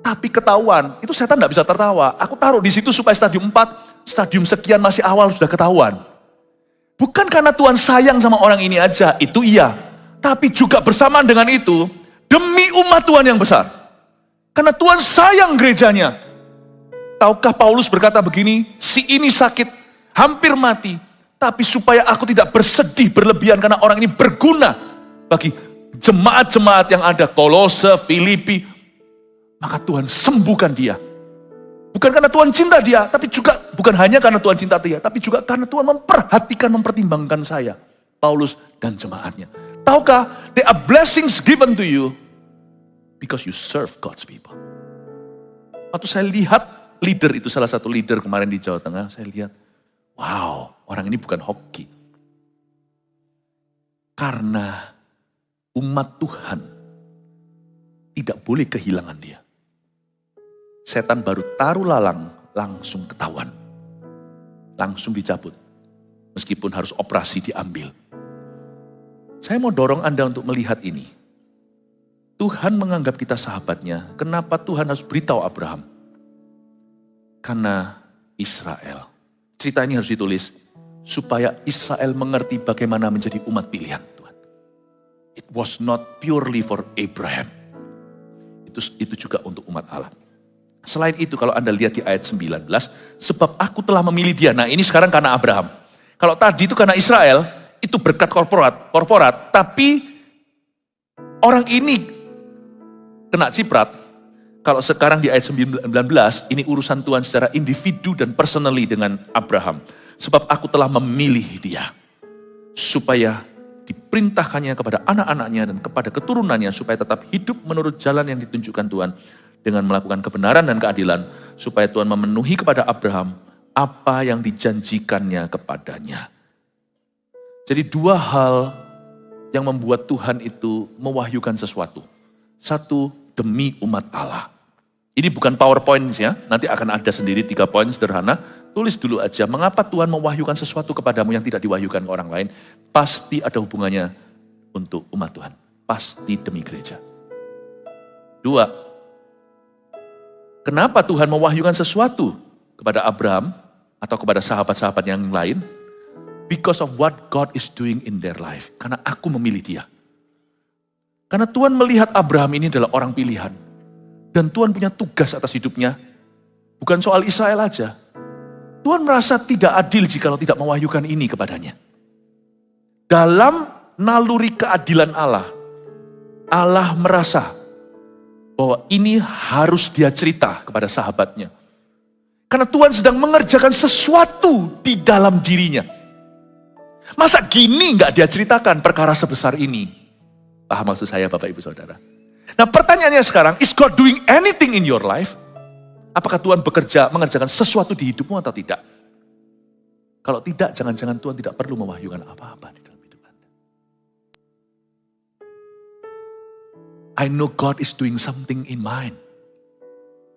Tapi ketahuan, itu setan gak bisa tertawa. Aku taruh di situ supaya stadium 4, stadium sekian masih awal sudah ketahuan. Bukan karena Tuhan sayang sama orang ini aja, itu iya. Tapi juga bersamaan dengan itu, demi umat Tuhan yang besar. Karena Tuhan sayang gerejanya. Tahukah Paulus berkata begini, si ini sakit, hampir mati. Tapi supaya aku tidak bersedih berlebihan karena orang ini berguna bagi jemaat-jemaat yang ada. Kolose, Filipi. Maka Tuhan sembuhkan dia. Bukan karena Tuhan cinta dia, tapi juga bukan hanya karena Tuhan cinta dia, tapi juga karena Tuhan memperhatikan, mempertimbangkan saya. Paulus dan jemaatnya. Tahukah, there are blessings given to you because you serve God's people. Waktu saya lihat leader itu, salah satu leader kemarin di Jawa Tengah, saya lihat, wow, orang ini bukan hoki. Karena umat Tuhan tidak boleh kehilangan dia. Setan baru taruh lalang, langsung ketahuan. Langsung dicabut. Meskipun harus operasi diambil. Saya mau dorong Anda untuk melihat ini. Tuhan menganggap kita sahabatnya. Kenapa Tuhan harus beritahu Abraham? Karena Israel. Cerita ini harus ditulis. Supaya Israel mengerti bagaimana menjadi umat pilihan Tuhan. It was not purely for Abraham. Itu juga untuk umat Allah. Selain itu kalau Anda lihat di ayat 19. Sebab aku telah memilih dia. Nah ini sekarang karena Abraham. Kalau tadi itu karena Israel. Itu berkat korporat. Tapi orang ini kena ciprat. Kalau sekarang di ayat 19. Ini urusan Tuhan secara individu dan personally dengan Abraham. Sebab aku telah memilih dia. Supaya diperintahkannya kepada anak-anaknya dan kepada keturunannya. Supaya tetap hidup menurut jalan yang ditunjukkan Tuhan. Dengan melakukan kebenaran dan keadilan. Supaya Tuhan memenuhi kepada Abraham apa yang dijanjikannya kepadanya. Jadi dua hal yang membuat Tuhan itu mewahyukan sesuatu. Satu, demi umat Allah. Ini bukan PowerPoint ya, nanti akan ada sendiri 3 poin sederhana. Tulis dulu aja, mengapa Tuhan mewahyukan sesuatu kepadamu yang tidak diwahyukan ke orang lain. Pasti ada hubungannya untuk umat Tuhan. Pasti demi gereja. 2, kenapa Tuhan mewahyukan sesuatu kepada Abraham atau kepada sahabat-sahabat yang lain? Because of what God is doing in their life. Karena aku memilih dia. Karena Tuhan melihat Abraham ini adalah orang pilihan. Dan Tuhan punya tugas atas hidupnya. Bukan soal Israel aja. Tuhan merasa tidak adil jika tidak mewahyukan ini kepadanya. Dalam naluri keadilan Allah. Allah merasa bahwa ini harus dia cerita kepada sahabatnya. Karena Tuhan sedang mengerjakan sesuatu di dalam dirinya. Masa gini nggak dia ceritakan perkara sebesar ini? Paham maksud saya Bapak Ibu Saudara? Nah pertanyaannya sekarang, is God doing anything in your life? Apakah Tuhan mengerjakan sesuatu di hidupmu atau tidak? Kalau tidak, jangan-jangan Tuhan tidak perlu mewahyukan apa-apa di dalam hidup Anda. I know God is doing something in mine.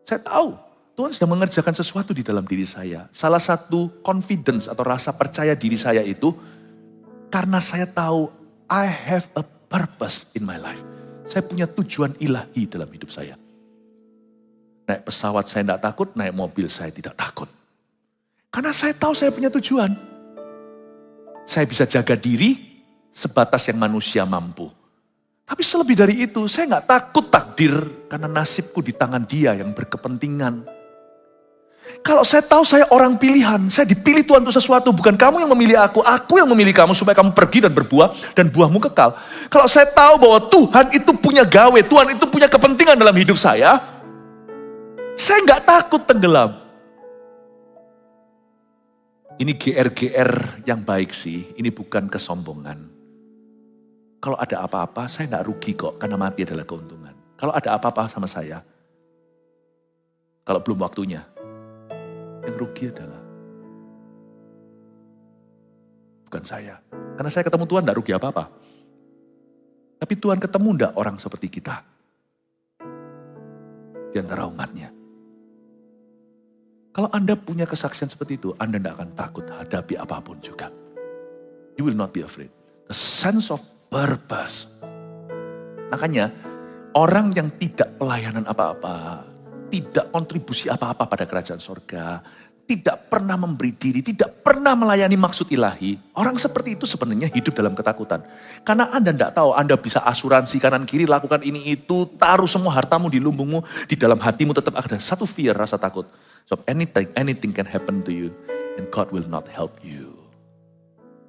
Saya tahu Tuhan sedang mengerjakan sesuatu di dalam diri saya. Salah satu confidence atau rasa percaya diri saya itu karena saya tahu I have a purpose in my life. Saya punya tujuan ilahi dalam hidup saya. Naik pesawat saya tidak takut, naik mobil saya tidak takut. Karena saya tahu saya punya tujuan. Saya bisa jaga diri sebatas yang manusia mampu. Tapi selebih dari itu, saya nggak takut takdir karena nasibku di tangan Dia yang berkepentingan. Kalau saya tahu saya orang pilihan, saya dipilih Tuhan untuk sesuatu, bukan kamu yang memilih aku yang memilih kamu supaya kamu pergi dan berbuah dan buahmu kekal. Kalau saya tahu bahwa Tuhan itu punya gawe, Tuhan itu punya kepentingan dalam hidup saya nggak takut tenggelam. Ini GR-GR yang baik sih, ini bukan kesombongan. Kalau ada apa-apa, saya nggak rugi kok, karena mati adalah keuntungan. Kalau ada apa-apa sama saya, kalau belum waktunya, yang rugi adalah bukan saya. Karena saya ketemu Tuhan tidak rugi apa-apa. Tapi Tuhan ketemu enggak orang seperti kita di antara umatnya. Kalau Anda punya kesaksian seperti itu, Anda tidak akan takut hadapi apapun juga. You will not be afraid. The sense of purpose. Makanya orang yang tidak pelayanan apa-apa, tidak kontribusi apa-apa pada kerajaan sorga, tidak pernah memberi diri, tidak pernah melayani maksud ilahi. Orang seperti itu sebenarnya hidup dalam ketakutan. Karena Anda tidak tahu, Anda bisa asuransi kanan kiri, lakukan ini itu, taruh semua hartamu di lumbungmu, di dalam hatimu tetap ada satu fear, rasa takut. So anything can happen to you and God will not help you.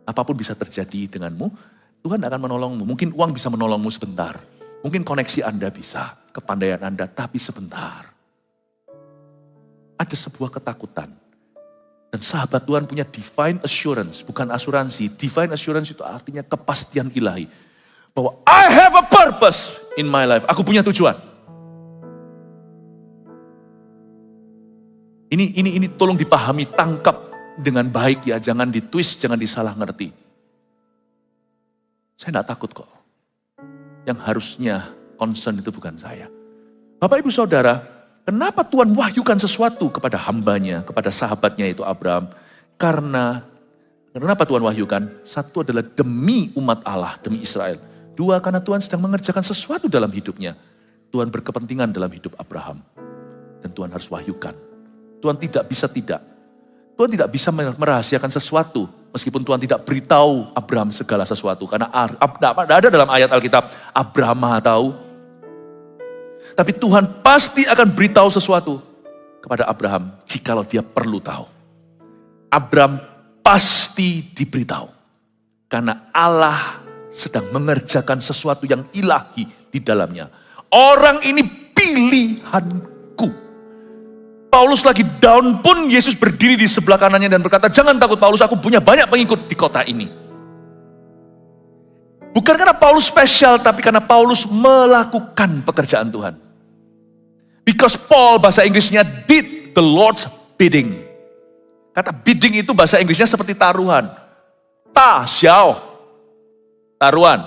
Apapun bisa terjadi denganmu, Tuhan akan menolongmu. Mungkin uang bisa menolongmu sebentar. Mungkin koneksi Anda bisa, kepandaian Anda, tapi sebentar. Ada sebuah ketakutan. Dan sahabat Tuhan punya divine assurance, bukan asuransi. Divine assurance itu artinya kepastian ilahi. Bahwa I have a purpose in my life. Aku punya tujuan. Ini tolong dipahami, tangkap dengan baik ya. Jangan ditwist, jangan disalah ngerti. Saya tidak takut kok. Yang harusnya concern itu bukan saya. Bapak Ibu Saudara, kenapa Tuhan wahyukan sesuatu kepada hambanya, kepada sahabatnya itu Abraham? Kenapa Tuhan wahyukan? Satu adalah demi umat Allah, demi Israel. Dua, karena Tuhan sedang mengerjakan sesuatu dalam hidupnya. Tuhan berkepentingan dalam hidup Abraham. Dan Tuhan harus wahyukan. Tuhan tidak bisa tidak. Tuhan tidak bisa merahasiakan sesuatu. Meskipun Tuhan tidak beritahu Abraham segala sesuatu. Karena tidak ada dalam ayat Alkitab, Abraham maha tahu. Tapi Tuhan pasti akan beritahu sesuatu kepada Abraham jikalau dia perlu tahu. Abraham pasti diberitahu. Karena Allah sedang mengerjakan sesuatu yang ilahi di dalamnya. Orang ini pilihanku. Paulus lagi down pun Yesus berdiri di sebelah kanannya dan berkata, jangan takut Paulus, aku punya banyak pengikut di kota ini. Bukan karena Paulus spesial, tapi karena Paulus melakukan pekerjaan Tuhan. Because Paul bahasa Inggrisnya did the Lord's bidding. Kata bidding itu bahasa Inggrisnya seperti taruhan. Xiao. Taruhan.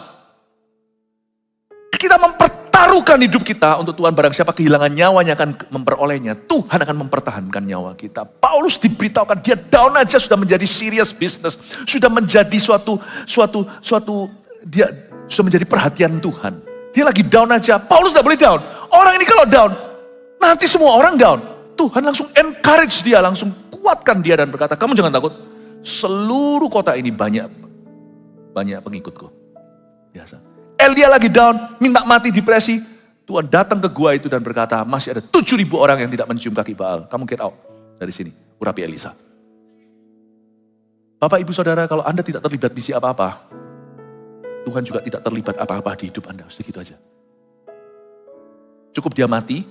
Kita mempertaruhkan hidup kita untuk Tuhan. Barang siapa kehilangan nyawanya akan memperolehnya. Tuhan akan mempertahankan nyawa kita. Paulus diberitahukan dia down aja sudah menjadi serious business. Sudah menjadi dia sudah menjadi perhatian Tuhan. Dia lagi down aja. Paulus tidak boleh down. Orang ini kalau down, nanti semua orang down. Tuhan langsung encourage dia, langsung kuatkan dia dan berkata, kamu jangan takut. Seluruh kota ini banyak pengikutku. Biasa. Elia lagi down, minta mati, depresi. Tuhan datang ke gua itu dan berkata, masih ada 7.000 orang yang tidak mencium kaki Baal. Kamu get out dari sini, urapi Elisa. Bapak, Ibu, Saudara, kalau Anda tidak terlibat misi apa-apa, Tuhan juga tidak terlibat apa-apa di hidup Anda. Segitu aja. Cukup dia mati,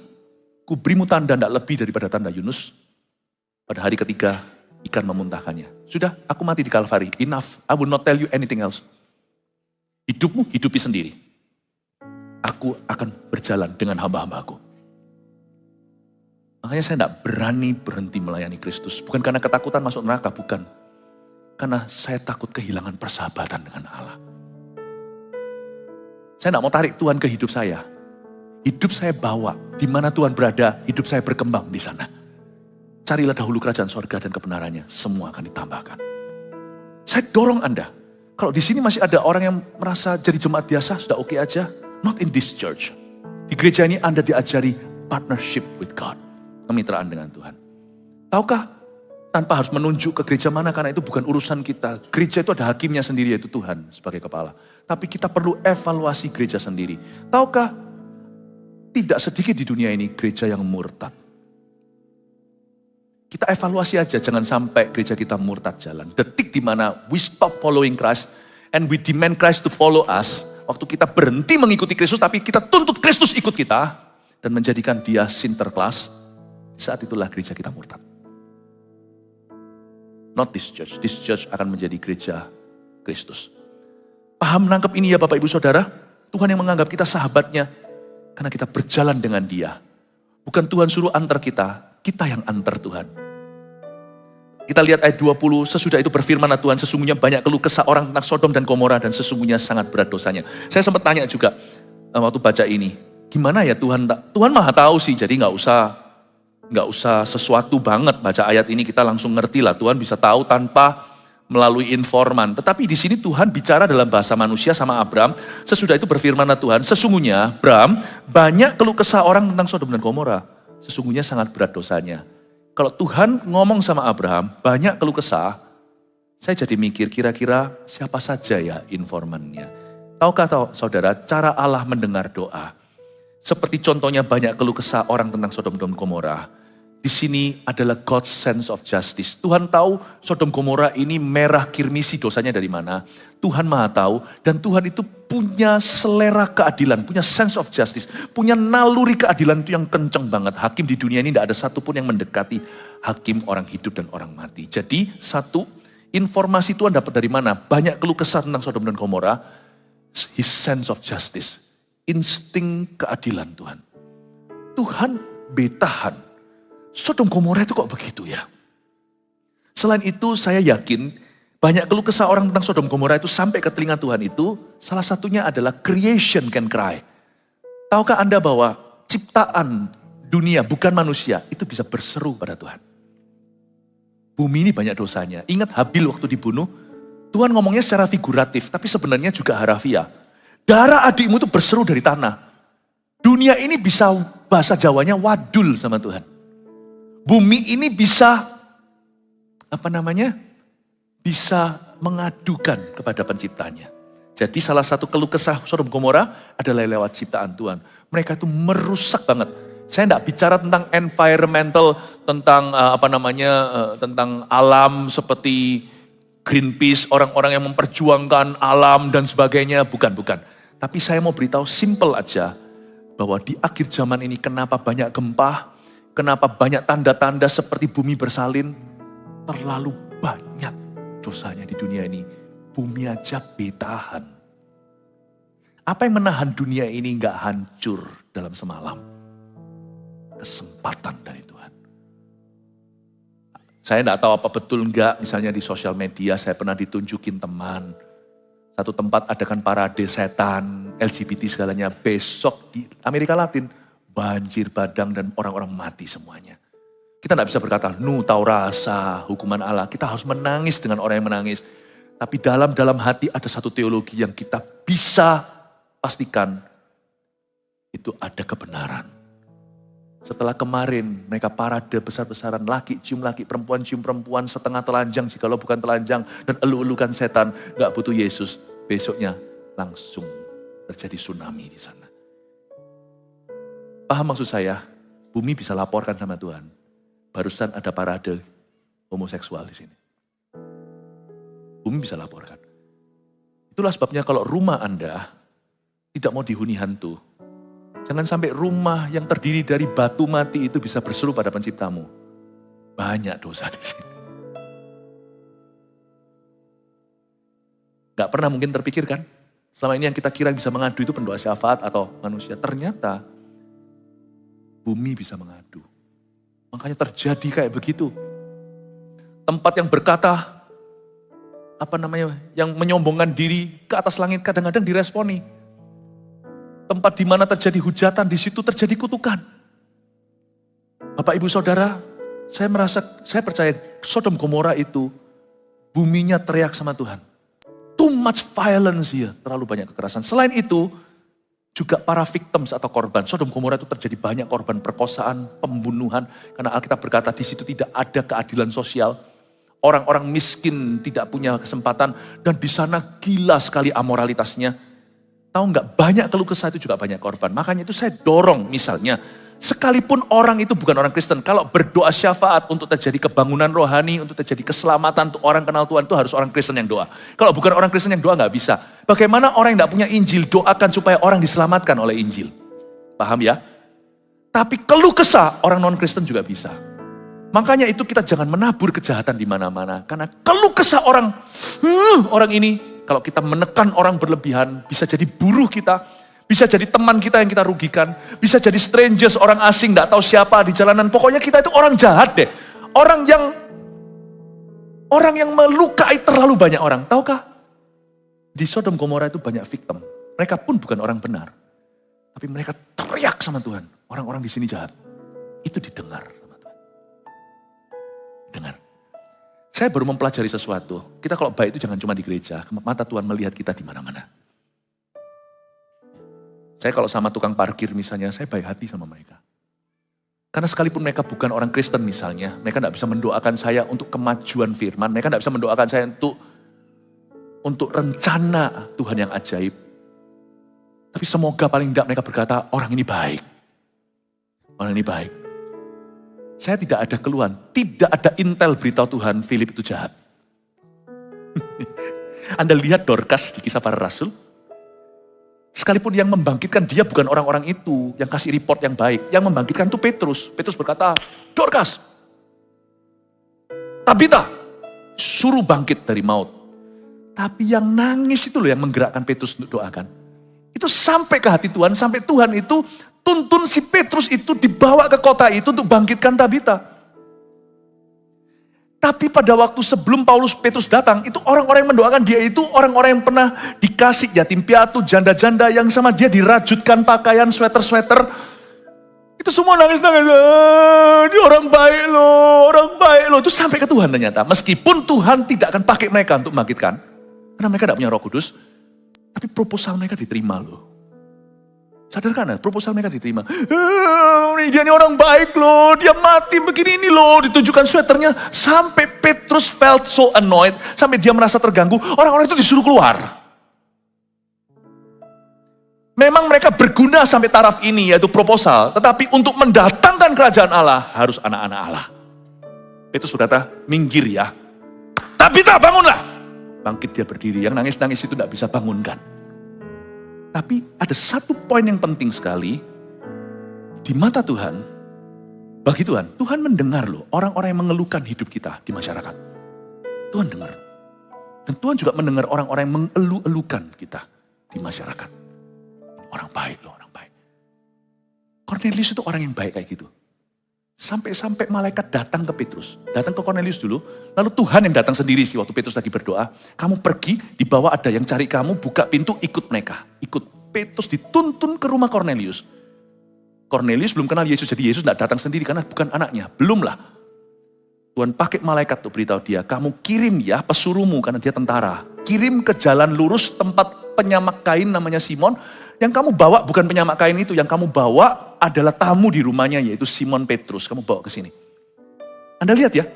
kuberimu tanda tidak lebih daripada tanda Yunus. Pada hari ketiga, ikan memuntahkannya. Sudah, aku mati di Kalvari. Enough, I will not tell you anything else. Hidupmu hidupi sendiri. Aku akan berjalan dengan hamba-hambaku. Makanya saya tidak berani berhenti melayani Kristus. Bukan karena ketakutan masuk neraka, bukan. Karena saya takut kehilangan persahabatan dengan Allah. Saya tidak mau tarik Tuhan ke hidup saya. Hidup saya bawa. Di mana Tuhan berada, hidup saya berkembang di sana. Carilah dahulu kerajaan sorga dan kebenarannya. Semua akan ditambahkan. Saya dorong Anda. Kalau di sini masih ada orang yang merasa jadi jemaat biasa, sudah oke aja. Not in this church. Di gereja ini Anda diajari partnership with God. Kemitraan dengan Tuhan. Tahukah, tanpa harus menunjuk ke gereja mana, karena itu bukan urusan kita. Gereja itu ada hakimnya sendiri, yaitu Tuhan sebagai kepala. Tapi kita perlu evaluasi gereja sendiri. Tahukah, tidak sedikit di dunia ini gereja yang murtad. Kita evaluasi aja, jangan sampai gereja kita murtad jalan. Detik di mana we stop following Christ and we demand Christ to follow us. Waktu kita berhenti mengikuti Kristus, tapi kita tuntut Kristus ikut kita dan menjadikan dia sinterklas. Saat itulah gereja kita murtad. Not this church. This church akan menjadi gereja Kristus. Paham menangkap ini ya Bapak Ibu Saudara? Tuhan yang menganggap kita sahabatnya karena kita berjalan dengan dia. Bukan Tuhan suruh antar kita yang antar Tuhan. Kita lihat ayat 20, sesudah itu berfirmanlah Tuhan, sesungguhnya banyak keluh kesah orang tentang Sodom dan Gomora dan sesungguhnya sangat berat dosanya. Saya sempat tanya juga waktu baca ini, gimana ya Tuhan? Tuhan maha tahu sih, jadi nggak usah sesuatu banget baca ayat ini, kita langsung ngerti lah. Tuhan bisa tahu tanpa melalui informan. Tetapi di sini Tuhan bicara dalam bahasa manusia sama Abram. Sesudah itu berfirmanlah Tuhan, sesungguhnya Abram banyak keluh kesah orang tentang Sodom dan Gomora. Sesungguhnya sangat berat dosanya. Kalau Tuhan ngomong sama Abraham, banyak keluh kesah, saya jadi mikir kira-kira siapa saja ya informannya. Tahukah saudara, cara Allah mendengar doa. Seperti contohnya banyak keluh kesah orang tentang Sodom dan Gomora. Di sini adalah God's sense of justice. Tuhan tahu Sodom Gomora ini merah kirmisi dosanya dari mana. Tuhan maha tahu dan Tuhan itu punya selera keadilan, punya sense of justice, punya naluri keadilan itu yang kenceng banget. Hakim di dunia ini tidak ada satupun yang mendekati hakim orang hidup dan orang mati. Jadi satu, informasi Tuhan dapat dari mana? Banyak keluh kesah tentang Sodom dan Gomora. His sense of justice, insting keadilan Tuhan. Tuhan betahan. Sodom Gomora itu kok begitu ya? Selain itu saya yakin banyak keluh kesah orang tentang Sodom Gomora itu sampai ke telinga Tuhan itu, salah satunya adalah creation can cry. Tahukah Anda bahwa ciptaan dunia bukan manusia itu bisa berseru pada Tuhan? Bumi ini banyak dosanya. Ingat Habil waktu dibunuh, Tuhan ngomongnya secara figuratif, tapi sebenarnya juga harafiah. Darah adikmu itu berseru dari tanah. Dunia ini bisa bahasa Jawanya wadul sama Tuhan. Bumi ini bisa, bisa mengadukan kepada penciptanya. Jadi salah satu keluh kesah Sodom Gomora adalah lewat ciptaan Tuhan. Mereka itu merusak banget. Saya tidak bicara tentang environmental, tentang tentang alam seperti Greenpeace, orang-orang yang memperjuangkan alam dan sebagainya. Bukan. Tapi saya mau beritahu simple aja, bahwa di akhir zaman ini kenapa banyak gempa, kenapa banyak tanda-tanda seperti bumi bersalin? Terlalu banyak dosanya di dunia ini. Bumi aja betahan. Apa yang menahan dunia ini nggak hancur dalam semalam? Kesempatan dari Tuhan. Saya nggak tahu apa betul nggak, misalnya di sosial media saya pernah ditunjukin teman. Satu tempat adakan parade setan, LGBT segalanya. Besok di Amerika Latin, banjir bandang dan orang-orang mati semuanya. Kita tidak bisa berkata, tahu rasa hukuman Allah. Kita harus menangis dengan orang yang menangis. Tapi dalam hati ada satu teologi yang kita bisa pastikan. Itu ada kebenaran. Setelah kemarin mereka parade besar-besaran, laki cium laki, perempuan cium perempuan, setengah telanjang jikalau bukan telanjang, dan elu-elukan setan, gak butuh Yesus. Besoknya langsung terjadi tsunami di sana. Paham maksud saya? Bumi bisa laporkan sama Tuhan. Barusan ada parade homoseksual di sini. Bumi bisa laporkan. Itulah sebabnya kalau rumah Anda tidak mau dihuni hantu, jangan sampai rumah yang terdiri dari batu mati itu bisa berseru pada penciptamu. Banyak dosa di sini. Gak pernah mungkin terpikirkan. Selama ini yang kita kira bisa mengadu itu pendoa syafaat atau manusia. Ternyata bumi bisa mengadu. Makanya terjadi kayak begitu. Tempat yang berkata, yang menyombongkan diri ke atas langit kadang-kadang diresponi. Tempat di mana terjadi hujatan, di situ terjadi kutukan. Bapak Ibu Saudara, saya percaya Sodom Gomora itu buminya teriak sama Tuhan. Too much violence ya, terlalu banyak kekerasan. Selain itu, juga para victims atau korban. Sodom Gomora itu terjadi banyak korban perkosaan, pembunuhan. Karena Alkitab berkata di situ tidak ada keadilan sosial. Orang-orang miskin tidak punya kesempatan. Dan di sana gila sekali amoralitasnya. Tahu nggak, banyak keluh kesah itu juga banyak korban. Makanya itu saya dorong misalnya, Sekalipun orang itu bukan orang Kristen, kalau berdoa syafaat untuk terjadi kebangunan rohani, untuk terjadi keselamatan, untuk orang kenal Tuhan, itu harus orang Kristen yang doa. Kalau bukan orang Kristen yang doa nggak bisa. Bagaimana orang yang nggak punya Injil doakan supaya orang diselamatkan oleh Injil? Paham ya? Tapi keluh kesah orang non-Kristen juga bisa. Makanya itu kita jangan menabur kejahatan di mana-mana. Karena keluh kesah orang ini, kalau kita menekan orang berlebihan, bisa jadi buruh kita, bisa jadi teman kita yang kita rugikan, bisa jadi strangers, orang asing, gak tahu siapa di jalanan. Pokoknya kita itu orang jahat deh. Orang yang melukai terlalu banyak orang. Tahukah? Di Sodom Gomora itu banyak victim. Mereka pun bukan orang benar. Tapi mereka teriak sama Tuhan. Orang-orang di sini jahat. Itu didengar sama Tuhan. Dengar. Saya baru mempelajari sesuatu. Kita kalau baik itu jangan cuma di gereja. Mata Tuhan melihat kita di mana-mana. Saya kalau sama tukang parkir misalnya, saya baik hati sama mereka. Karena sekalipun mereka bukan orang Kristen misalnya, mereka tidak bisa mendoakan saya untuk kemajuan firman, mereka tidak bisa mendoakan saya untuk rencana Tuhan yang ajaib. Tapi semoga paling tidak mereka berkata, orang ini baik. Orang ini baik. Saya tidak ada keluhan, tidak ada intel beritahu Tuhan, Philip itu jahat. Anda lihat Dorcas di Kisah Para Rasul, sekalipun yang membangkitkan dia bukan orang-orang itu, yang kasih report yang baik. Yang membangkitkan itu Petrus. Petrus berkata, Dorcas, Tabita, suruh bangkit dari maut. Tapi yang nangis itu loh yang menggerakkan Petrus untuk doakan. Itu sampai ke hati Tuhan, sampai Tuhan itu tuntun si Petrus itu dibawa ke kota itu untuk bangkitkan Tabita. Tapi pada waktu sebelum Petrus datang, itu orang-orang yang mendoakan dia itu orang-orang yang pernah dikasih yatim piatu, janda-janda yang sama dia dirajutkan pakaian, sweater-sweater. Itu semua nangis-nangis. Ini orang baik loh, orang baik loh. Itu sampai ke Tuhan ternyata. Meskipun Tuhan tidak akan pakai mereka untuk membangkitkan. Karena mereka tidak punya Roh Kudus. Tapi proposal mereka diterima loh. Sadar kan? Proposal mereka diterima. Dia ini orang baik loh, dia mati begini ini loh, ditunjukkan sweaternya. Sampai Petrus felt so annoyed, sampai dia merasa terganggu, orang-orang itu disuruh keluar. Memang mereka berguna sampai taraf ini, yaitu proposal. Tetapi untuk mendatangkan kerajaan Allah, harus anak-anak Allah. Petrus berkata, minggir ya. Tabita, bangunlah. Bangkit dia berdiri, yang nangis-nangis itu tidak bisa bangunkan. Tapi ada satu poin yang penting sekali, di mata Tuhan, bagi Tuhan, Tuhan mendengar loh orang-orang yang mengeluhkan hidup kita di masyarakat. Tuhan dengar. Dan Tuhan juga mendengar orang-orang yang mengeluh-elukan kita di masyarakat. Orang baik loh, orang baik. Cornelius itu orang yang baik kayak gitu. Sampai-sampai malaikat datang ke Petrus. Datang ke Cornelius dulu. Lalu Tuhan yang datang sendiri sih waktu Petrus lagi berdoa. Kamu pergi, di bawah ada yang cari kamu, buka pintu, ikut mereka. Ikut. Petrus dituntun ke rumah Cornelius. Cornelius belum kenal Yesus, jadi Yesus tidak datang sendiri karena bukan anaknya. Belum lah. Tuhan pakai malaikat untuk beritahu dia, kamu kirim ya pesuruhmu karena dia tentara. Kirim ke jalan lurus tempat penyamak kain namanya Simon. Yang kamu bawa bukan penyamak kain itu, yang kamu bawa adalah tamu di rumahnya yaitu Simon Petrus. Kamu bawa ke sini. Anda lihat ya,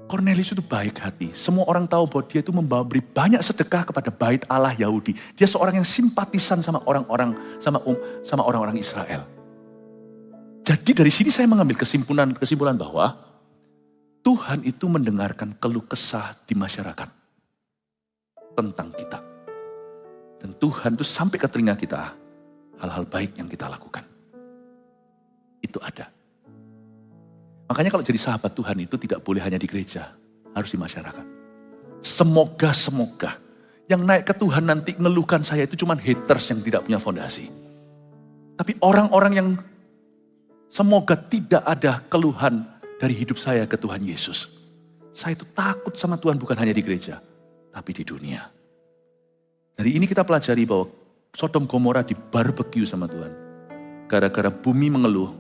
Cornelius itu baik hati. Semua orang tahu bahwa dia itu beri banyak sedekah kepada bait Allah Yahudi. Dia seorang yang simpatisan sama orang-orang sama orang-orang Israel. Jadi dari sini saya mengambil kesimpulan bahwa Tuhan itu mendengarkan keluh kesah di masyarakat tentang kita. Dan Tuhan itu sampai ke telinga kita, hal-hal baik yang kita lakukan. Itu ada. Makanya kalau jadi sahabat Tuhan itu tidak boleh hanya di gereja, harus di masyarakat. Semoga yang naik ke Tuhan nanti ngeluhkan saya itu cuma haters yang tidak punya fondasi. Tapi orang-orang yang semoga tidak ada keluhan dari hidup saya ke Tuhan Yesus. Saya itu takut sama Tuhan bukan hanya di gereja, tapi di dunia. Dari ini kita pelajari bahwa Sodom Gomora dibarbecue sama Tuhan. Gara-gara bumi mengeluh,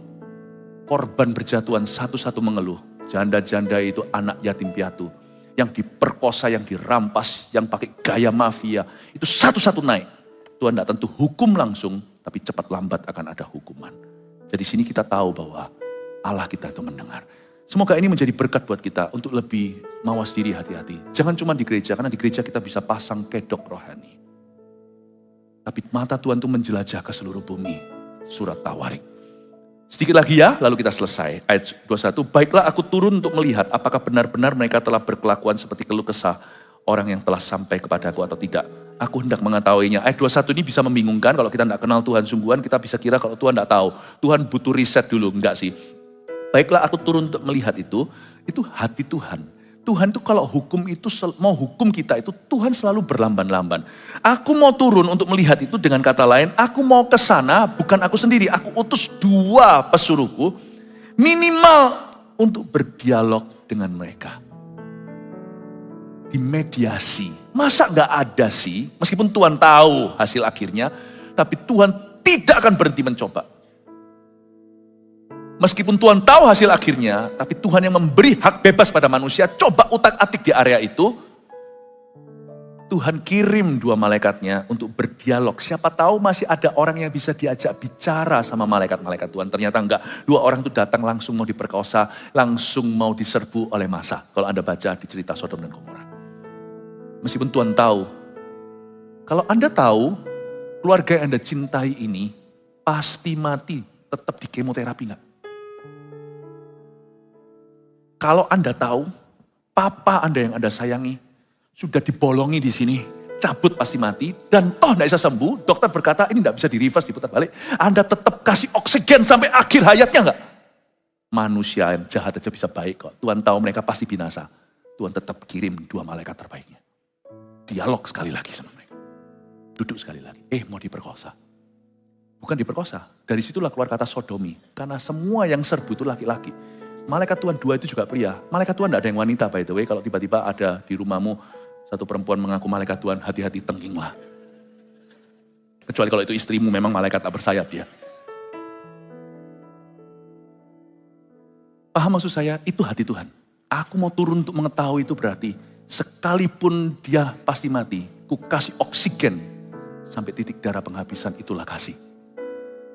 korban berjatuhan satu-satu mengeluh. Janda-janda itu anak yatim piatu. Yang diperkosa, yang dirampas, yang pakai gaya mafia. Itu satu-satu naik. Tuhan tidak tentu hukum langsung, tapi cepat lambat akan ada hukuman. Jadi sini kita tahu bahwa Allah kita itu mendengar. Semoga ini menjadi berkat buat kita untuk lebih mawas diri, hati-hati. Jangan cuma di gereja, karena di gereja kita bisa pasang kedok rohani. Tapi mata Tuhan itu menjelajah ke seluruh bumi. Surat Tawarik. Sedikit lagi ya, lalu kita selesai. Ayat 21, baiklah aku turun untuk melihat apakah benar-benar mereka telah berkelakuan seperti keluh kesah orang yang telah sampai kepadaku atau tidak. Aku hendak mengetahuinya. Ayat 21 ini bisa membingungkan kalau kita tidak kenal Tuhan sungguhan, kita bisa kira kalau Tuhan tidak tahu. Tuhan butuh riset dulu, enggak sih. Baiklah aku turun untuk melihat itu hati Tuhan. Tuhan itu kalau hukum itu mau hukum kita itu Tuhan selalu berlamban-lamban. Aku mau turun untuk melihat itu, dengan kata lain, aku mau ke sana bukan aku sendiri, aku utus 2 pesuruhku minimal untuk berdialog dengan mereka. Dimediasi. Masa gak ada sih, meskipun Tuhan tahu hasil akhirnya, tapi Tuhan tidak akan berhenti mencoba. Meskipun Tuhan tahu hasil akhirnya, tapi Tuhan yang memberi hak bebas pada manusia, coba utak-atik di area itu. Tuhan kirim 2 malaikatnya untuk berdialog. Siapa tahu masih ada orang yang bisa diajak bicara sama malaikat-malaikat Tuhan. Ternyata enggak. 2 orang itu datang langsung mau diperkosa, langsung mau diserbu oleh massa. Kalau Anda baca di cerita Sodom dan Gomora. Meskipun Tuhan tahu, kalau Anda tahu keluarga yang Anda cintai ini pasti mati, tetap di kemoterapi enggak? Kalau Anda tahu, papa Anda yang Anda sayangi, sudah dibolongi di sini, cabut pasti mati, dan toh tidak bisa sembuh, dokter berkata ini tidak bisa di-reverse, diputar balik, Anda tetap kasih oksigen sampai akhir hayatnya enggak? Manusia yang jahat aja bisa baik kok. Tuhan tahu mereka pasti binasa. Tuhan tetap kirim 2 malaikat terbaiknya. Dialog sekali lagi sama mereka. Duduk sekali lagi. Mau diperkosa. Bukan diperkosa. Dari situlah keluar kata sodomi. Karena semua yang serbu itu laki-laki. Malaikat Tuhan 2 itu juga pria. Malaikat Tuhan tidak ada yang wanita by the way. Kalau tiba-tiba ada di rumahmu satu perempuan mengaku malaikat Tuhan, hati-hati tengkinglah. Kecuali kalau itu istrimu memang malaikat tak bersayap ya. Paham maksud saya? Itu hati Tuhan. Aku mau turun untuk mengetahui itu berarti sekalipun dia pasti mati, ku kasih oksigen sampai titik darah penghabisan, itulah kasih.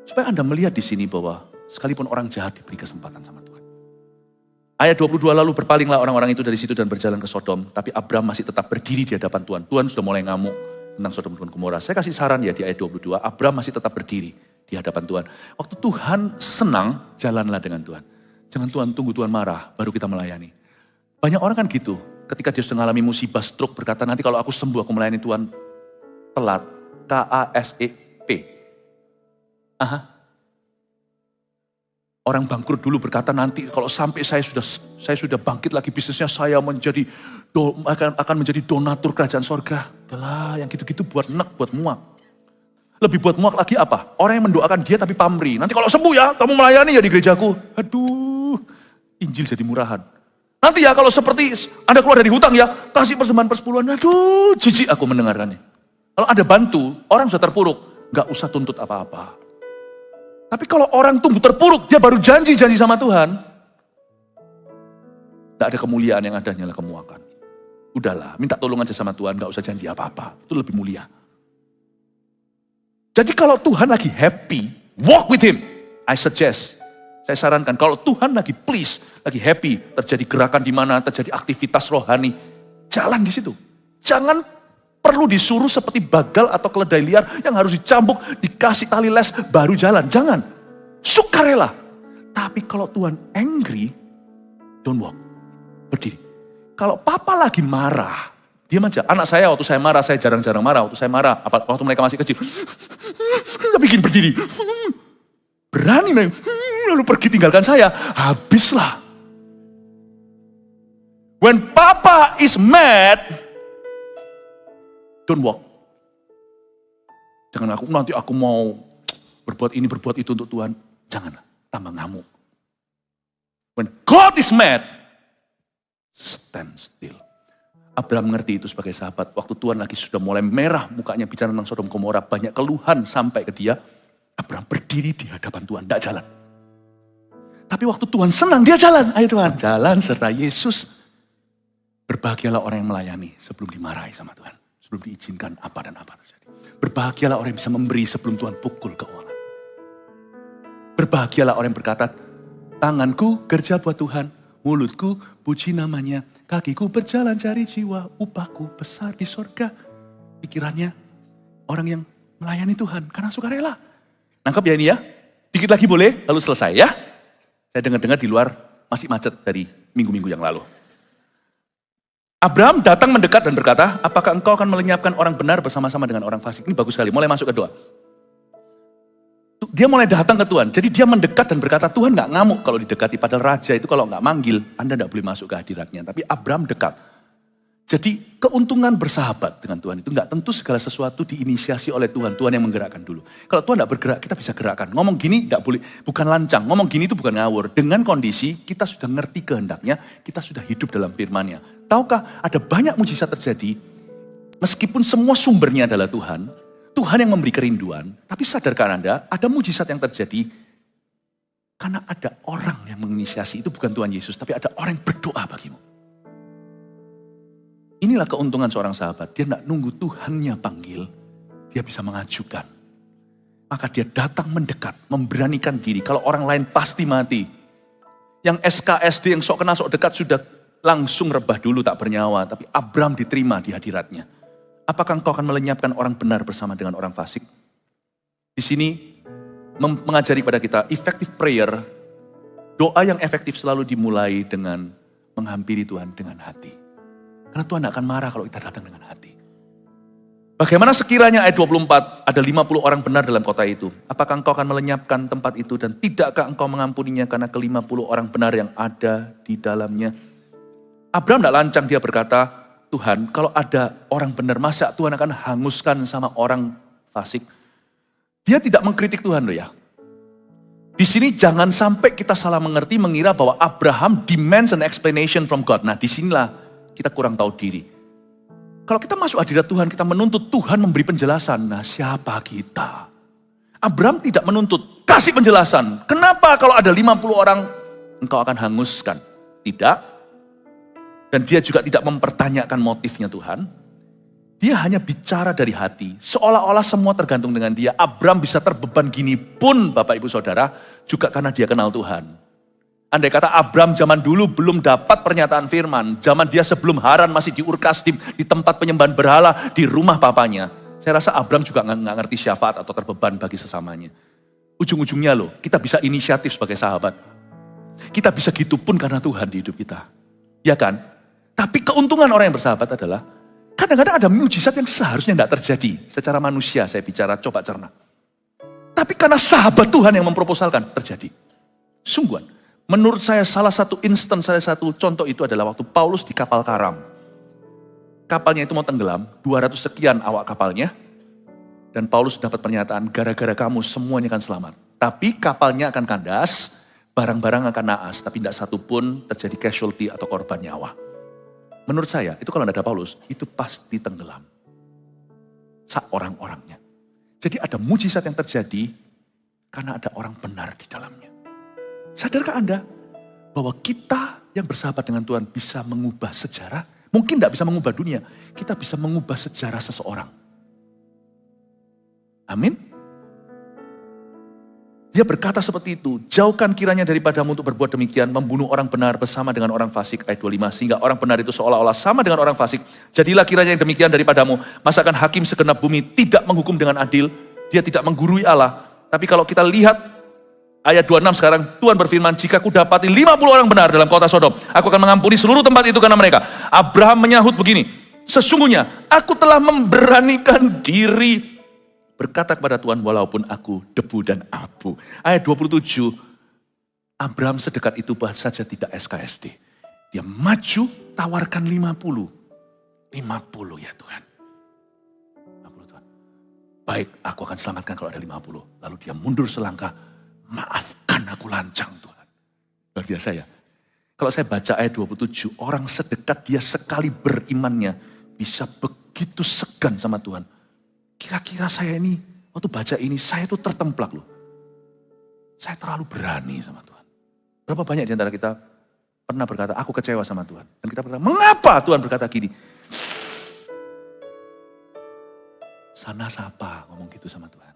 Supaya Anda melihat di sini bahwa sekalipun orang jahat diberi kesempatan sama Tuhan. Ayat 22, lalu berpalinglah orang-orang itu dari situ dan berjalan ke Sodom. Tapi Abram masih tetap berdiri di hadapan Tuhan. Tuhan sudah mulai ngamuk tentang Sodom dan Gomora. Saya kasih saran ya di ayat 22, Abram masih tetap berdiri di hadapan Tuhan. Waktu Tuhan senang, jalanlah dengan Tuhan. Jangan Tuhan tunggu Tuhan marah, baru kita melayani. Banyak orang kan gitu, ketika dia sudah mengalami musibah stroke, berkata nanti kalau aku sembuh, aku melayani Tuhan. Telat, KASEP. Orang bangkrut dulu berkata nanti kalau sampai saya sudah bangkit lagi bisnisnya, saya akan menjadi donatur kerajaan sorga. Udahlah, yang gitu-gitu buat nek, buat muak. Lebih buat muak lagi apa? Orang yang mendoakan dia tapi pamrih. Nanti kalau sembuh ya, kamu melayani ya di gerejaku. Aduh, Injil jadi murahan. Nanti ya kalau seperti Anda keluar dari hutang ya, kasih persembahan persepuluhan. Aduh, jijik aku mendengarkannya. Kalau ada bantu, orang sudah terpuruk, gak usah tuntut apa-apa. Tapi kalau orang tumbuh terpuruk, dia baru janji sama Tuhan. Tidak ada kemuliaan yang ada, hanyalah kemuakan. Udahlah, minta tolong aja sama Tuhan, gak usah janji apa-apa. Itu lebih mulia. Jadi kalau Tuhan lagi happy, walk with Him. I suggest, saya sarankan, kalau Tuhan lagi please, lagi happy, terjadi gerakan di mana, terjadi aktivitas rohani, jalan di situ. Jangan perlu disuruh seperti bagal atau keledai liar yang harus dicambuk, dikasih tali les, baru jalan. Jangan. Sukarela. Tapi kalau Tuhan angry, don't walk. Berdiri. Kalau papa lagi marah, diam aja. Anak saya waktu saya marah, saya jarang-jarang marah. Waktu saya marah, waktu mereka masih kecil, kita bikin berdiri. Berani, lalu pergi tinggalkan saya. Habislah. When papa is mad, don't walk. Jangan nanti aku mau berbuat ini, berbuat itu untuk Tuhan. Jangan, tambah ngamuk. When God is mad, stand still. Abraham mengerti itu sebagai sahabat. Waktu Tuhan lagi sudah mulai merah mukanya bicara tentang Sodom Gomora, banyak keluhan sampai ke dia. Abraham berdiri di hadapan Tuhan, tidak jalan. Tapi waktu Tuhan senang, dia jalan. Ayo Tuhan, jalan serta Yesus. Berbahagialah orang yang melayani sebelum dimarahi sama Tuhan. Sebelum diizinkan apa dan apa terjadi. Berbahagialah orang yang bisa memberi sebelum Tuhan pukul keuangan. Berbahagialah orang yang berkata, tanganku kerja buat Tuhan, mulutku puji namanya, kakiku berjalan cari jiwa, upahku besar di sorga. Pikirannya orang yang melayani Tuhan karena sukarela. Nangkep ya ini ya? Dikit lagi boleh, lalu selesai ya. Saya dengar-dengar di luar masih macet dari minggu-minggu yang lalu. Abraham datang mendekat dan berkata, apakah engkau akan melenyapkan orang benar bersama-sama dengan orang fasik? Ini bagus sekali, mulai masuk ke doa. Dia mulai datang ke Tuhan, jadi dia mendekat dan berkata, Tuhan gak ngamuk kalau didekati. Padahal raja itu kalau gak manggil, Anda gak boleh masuk ke hadiratnya. Tapi Abraham dekat. Jadi keuntungan bersahabat dengan Tuhan itu gak tentu segala sesuatu diinisiasi oleh Tuhan. Tuhan yang menggerakkan dulu. Kalau Tuhan gak bergerak, kita bisa gerakkan. Ngomong gini gak boleh, bukan lancang. Ngomong gini itu bukan ngawur. Dengan kondisi kita sudah ngerti kehendaknya, kita sudah hidup dalam firman-Nya. Tahukah ada banyak mujizat terjadi, meskipun semua sumbernya adalah Tuhan, Tuhan yang memberi kerinduan, tapi sadarkan Anda, ada mujizat yang terjadi, karena ada orang yang menginisiasi, itu bukan Tuhan Yesus, tapi ada orang yang berdoa bagimu. Inilah keuntungan seorang sahabat, dia tidak nunggu Tuhannya panggil, dia bisa mengajukan. Maka dia datang mendekat, memberanikan diri, kalau orang lain pasti mati. Yang SKSD, yang sok kenal, sok dekat sudah langsung rebah dulu tak bernyawa, tapi Abraham diterima di hadiratnya. Apakah engkau akan melenyapkan orang benar bersama dengan orang fasik? Di sini mengajari pada kita effective prayer, doa yang efektif selalu dimulai dengan menghampiri Tuhan dengan hati. Karena Tuhan tidak akan marah kalau kita datang dengan hati. Bagaimana sekiranya ayat 24, ada 50 orang benar dalam kota itu. Apakah engkau akan melenyapkan tempat itu dan tidakkah engkau mengampuninya karena ke-50 orang benar yang ada di dalamnya? Abraham tidak lancang, dia berkata, Tuhan, kalau ada orang benar, masa Tuhan akan hanguskan sama orang fasik? Dia tidak mengkritik Tuhan loh ya. Di sini jangan sampai kita salah mengerti, mengira bahwa Abraham demands an explanation from God. Nah, disinilah kita kurang tahu diri. Kalau kita masuk hadirat Tuhan, kita menuntut Tuhan memberi penjelasan. Nah, siapa kita? Abraham tidak menuntut, kasih penjelasan. Kenapa kalau ada 50 orang, engkau akan hanguskan? Tidak. Dan dia juga tidak mempertanyakan motifnya Tuhan. Dia hanya bicara dari hati. Seolah-olah semua tergantung dengan dia. Abraham bisa terbeban gini pun Bapak Ibu Saudara, juga karena dia kenal Tuhan. Andai kata Abraham zaman dulu belum dapat pernyataan firman. Zaman dia sebelum Haran masih di Ur Kasdim, di tempat penyembahan berhala, di rumah papanya. Saya rasa Abraham juga nggak ngerti syafaat atau terbeban bagi sesamanya. Ujung-ujungnya loh, kita bisa inisiatif sebagai sahabat. Kita bisa gitu pun karena Tuhan di hidup kita. Ya kan? Tapi keuntungan orang yang bersahabat adalah, kadang-kadang ada mujizat yang seharusnya nggak terjadi. Secara manusia saya bicara, coba cerna. Tapi karena sahabat Tuhan yang memproposalkan, terjadi. Sungguhan. Menurut saya salah satu contoh itu adalah waktu Paulus di kapal karam. Kapalnya itu mau tenggelam, 200 sekian awak kapalnya. Dan Paulus dapat pernyataan, gara-gara kamu semuanya akan selamat. Tapi kapalnya akan kandas, barang-barang akan naas. Tapi tidak satu pun terjadi casualty atau korban nyawa. Menurut saya, itu kalau tidak ada Paulus, itu pasti tenggelam. Orang-orangnya. Jadi ada mujizat yang terjadi, karena ada orang benar di dalamnya. Sadarkah Anda bahwa kita yang bersahabat dengan Tuhan bisa mengubah sejarah? Mungkin tidak bisa mengubah dunia, kita bisa mengubah sejarah seseorang. Amin. Dia berkata seperti itu, jauhkan kiranya daripadamu untuk berbuat demikian, membunuh orang benar bersama dengan orang fasik, ayat 25, sehingga orang benar itu seolah-olah sama dengan orang fasik. Jadilah kiranya yang demikian daripadamu, masakan hakim segenap bumi tidak menghukum dengan adil, dia tidak menggurui Allah. Tapi kalau kita lihat, ayat 26 sekarang, Tuhan berfirman, jika ku dapati 50 orang benar dalam kota Sodom, aku akan mengampuni seluruh tempat itu karena mereka. Abraham menyahut begini, sesungguhnya aku telah memberanikan diri berkata kepada Tuhan, walaupun aku debu dan abu. Ayat 27, Abraham sedekat itu bahkan saja tidak SKSD. Dia maju, tawarkan 50. 50 ya Tuhan. 50 Tuhan. Baik, aku akan selamatkan kalau ada 50. Lalu dia mundur selangkah, maafkan aku lancang Tuhan. Luar biasa ya. Kalau saya baca ayat 27, orang sedekat dia sekali berimannya bisa begitu segan sama Tuhan. Kira-kira saya ini, waktu baca ini, saya tuh tertemplak loh. Saya terlalu berani sama Tuhan. Berapa banyak di antara kita pernah berkata, aku kecewa sama Tuhan. Dan kita berkata, mengapa Tuhan berkata gini? Sana siapa ngomong gitu sama Tuhan?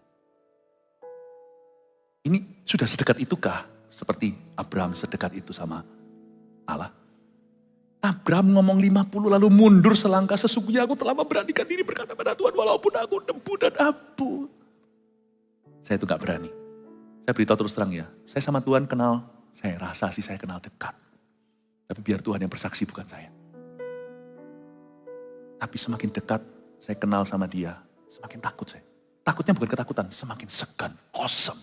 Ini sudah sedekat itukah seperti Abraham sedekat itu sama Allah? Abraham ngomong 50 lalu mundur selangkah, sesungguhnya aku telah memberanikan diri berkata pada Tuhan walaupun aku debu dan abu. Saya itu gak berani. Saya beritahu terus terang ya, saya sama Tuhan kenal, saya rasa sih saya kenal dekat. Tapi biar Tuhan yang bersaksi bukan saya. Tapi semakin dekat saya kenal sama dia, semakin takut saya. Takutnya bukan ketakutan, semakin segan, awesome,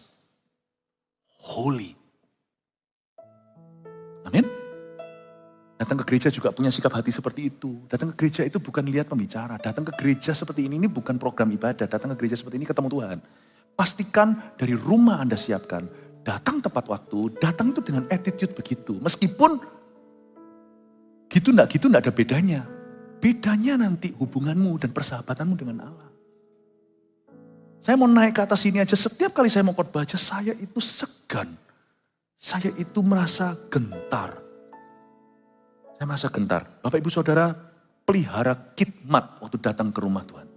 holy. Amin. Datang ke gereja juga punya sikap hati seperti itu. Datang ke gereja itu bukan lihat pembicara. Datang ke gereja seperti ini bukan program ibadah. Datang ke gereja seperti ini ketemu Tuhan. Pastikan dari rumah Anda siapkan. Datang tepat waktu, datang itu dengan attitude begitu. Meskipun gitu enggak ada bedanya. Bedanya nanti hubunganmu dan persahabatanmu dengan Allah. Saya mau naik ke atas sini aja, setiap kali saya mau khotbah aja, saya itu segan. Saya itu merasa gentar. Saya merasa gentar. Bapak Ibu Saudara pelihara khidmat waktu datang ke rumah Tuhan.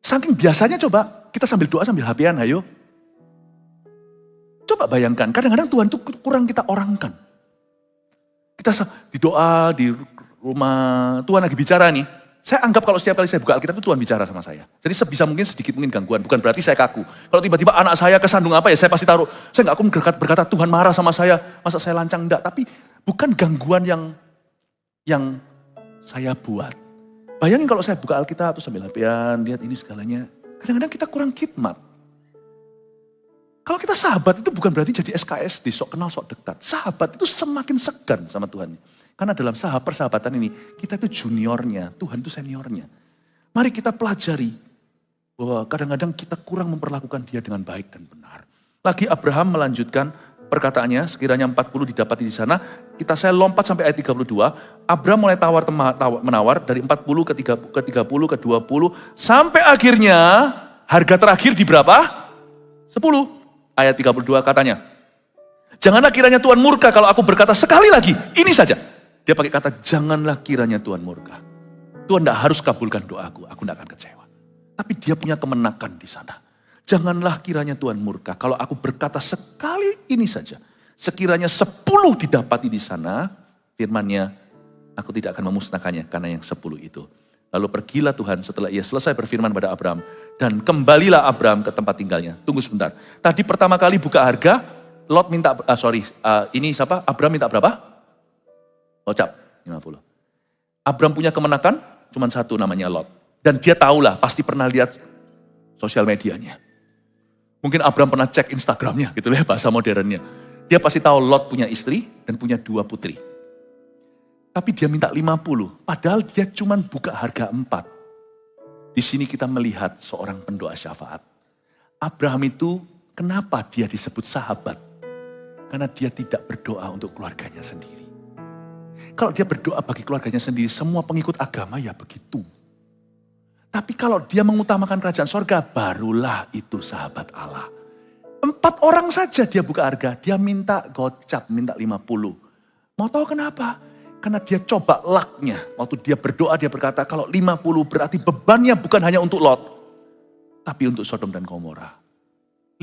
Saking biasanya coba, kita sambil doa sambil HP-an, ayo. Coba bayangkan, kadang-kadang Tuhan itu kurang kita orangkan. Kita di doa, di rumah, Tuhan lagi bicara nih. Saya anggap kalau setiap kali saya buka Alkitab itu Tuhan bicara sama saya. Jadi sebisa mungkin sedikit mungkin gangguan, bukan berarti saya kaku. Kalau tiba-tiba anak saya kesandung apa ya, saya pasti taruh. Saya nggak berkata Tuhan marah sama saya, masa saya lancang, enggak. Tapi bukan gangguan yang saya buat. Bayangin kalau saya buka Alkitab terus sambil HP-an, lihat ini segalanya. Kadang-kadang kita kurang khidmat. Kalau kita sahabat itu bukan berarti jadi SKSD, sok kenal sok dekat. Sahabat itu semakin segan sama Tuhan. Karena dalam persahabatan ini, kita itu juniornya, Tuhan itu seniornya. Mari kita pelajari bahwa kadang-kadang kita kurang memperlakukan dia dengan baik dan benar. Lagi Abraham melanjutkan perkataannya, sekiranya 40 didapati di sana. Saya lompat sampai ayat 32. Abraham mulai menawar dari 40 ke 30 ke 20. Sampai akhirnya harga terakhir di berapa? 10. Ayat 32 katanya. Janganlah kiranya Tuhan murka kalau aku berkata sekali lagi, ini saja. Dia pakai kata, janganlah kiranya Tuhan murka. Tuhan tidak harus kabulkan doaku, aku tidak akan kecewa. Tapi dia punya kemenakan di sana. Janganlah kiranya Tuhan murka, kalau aku berkata sekali ini saja. Sekiranya 10 didapati di sana, firman-Nya, aku tidak akan memusnahkannya karena yang 10 itu. Lalu pergilah Tuhan setelah ia selesai berfirman pada Abraham. Dan kembalilah Abraham ke tempat tinggalnya. Tunggu sebentar. Tadi pertama kali buka harga, Lot minta, ini siapa? Abraham minta berapa? Gocap, 50. Abraham punya kemenakan, cuma satu namanya Lot. Dan dia tahulah, pasti pernah lihat sosial medianya. Mungkin Abraham pernah cek Instagramnya, gitu ya bahasa modernnya. Dia pasti tahu Lot punya istri dan punya 2 putri. Tapi dia minta 50, padahal dia cuma buka harga 4. Di sini kita melihat seorang pendoa syafaat. Abraham itu, kenapa dia disebut sahabat? Karena dia tidak berdoa untuk keluarganya sendiri. Kalau dia berdoa bagi keluarganya sendiri, semua pengikut agama ya begitu. Tapi kalau dia mengutamakan kerajaan sorga, barulah itu sahabat Allah. 4 orang saja dia buka harga, dia minta gocap, minta 50. Mau tahu kenapa? Karena dia coba luck-nya. Waktu dia berdoa, dia berkata, kalau 50 berarti bebannya bukan hanya untuk Lot, tapi untuk Sodom dan Gomora.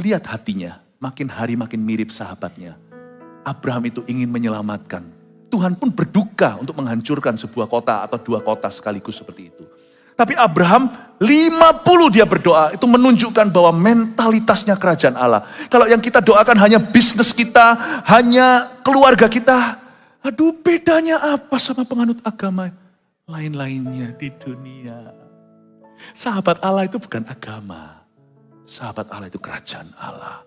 Lihat hatinya, makin hari makin mirip sahabatnya. Abraham itu ingin menyelamatkan. Tuhan pun berduka untuk menghancurkan sebuah kota atau 2 kota sekaligus seperti itu. Tapi Abraham 50 dia berdoa, itu menunjukkan bahwa mentalitasnya kerajaan Allah. Kalau yang kita doakan hanya bisnis kita, hanya keluarga kita, aduh bedanya apa sama penganut agama lain-lainnya di dunia. Sahabat Allah itu bukan agama, sahabat Allah itu kerajaan Allah.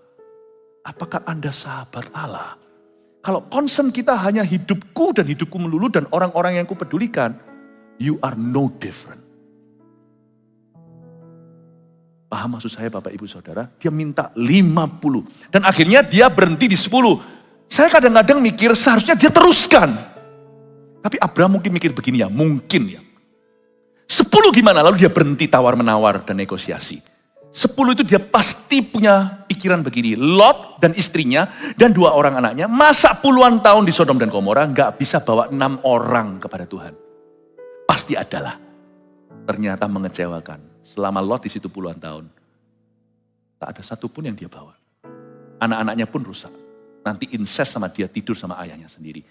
Apakah Anda sahabat Allah? Kalau concern kita hanya hidupku dan hidupku melulu dan orang-orang yang kupedulikan, you are no different. Paham maksud saya Bapak Ibu Saudara? Dia minta 50. Dan akhirnya dia berhenti di 10. Saya kadang-kadang mikir seharusnya dia teruskan. Tapi Abraham mungkin mikir begini ya, mungkin ya. 10 gimana? Lalu dia berhenti tawar-menawar dan negosiasi. 10 itu dia pasti punya pikiran begini. Lot dan istrinya dan 2 orang anaknya. Masa puluhan tahun di Sodom dan Gomora gak bisa bawa 6 orang kepada Tuhan. Pasti adalah. Ternyata mengecewakan. Selama Lot di situ puluhan tahun. Tak ada satupun yang dia bawa. Anak-anaknya pun rusak. Nanti incest sama dia, tidur sama ayahnya sendiri.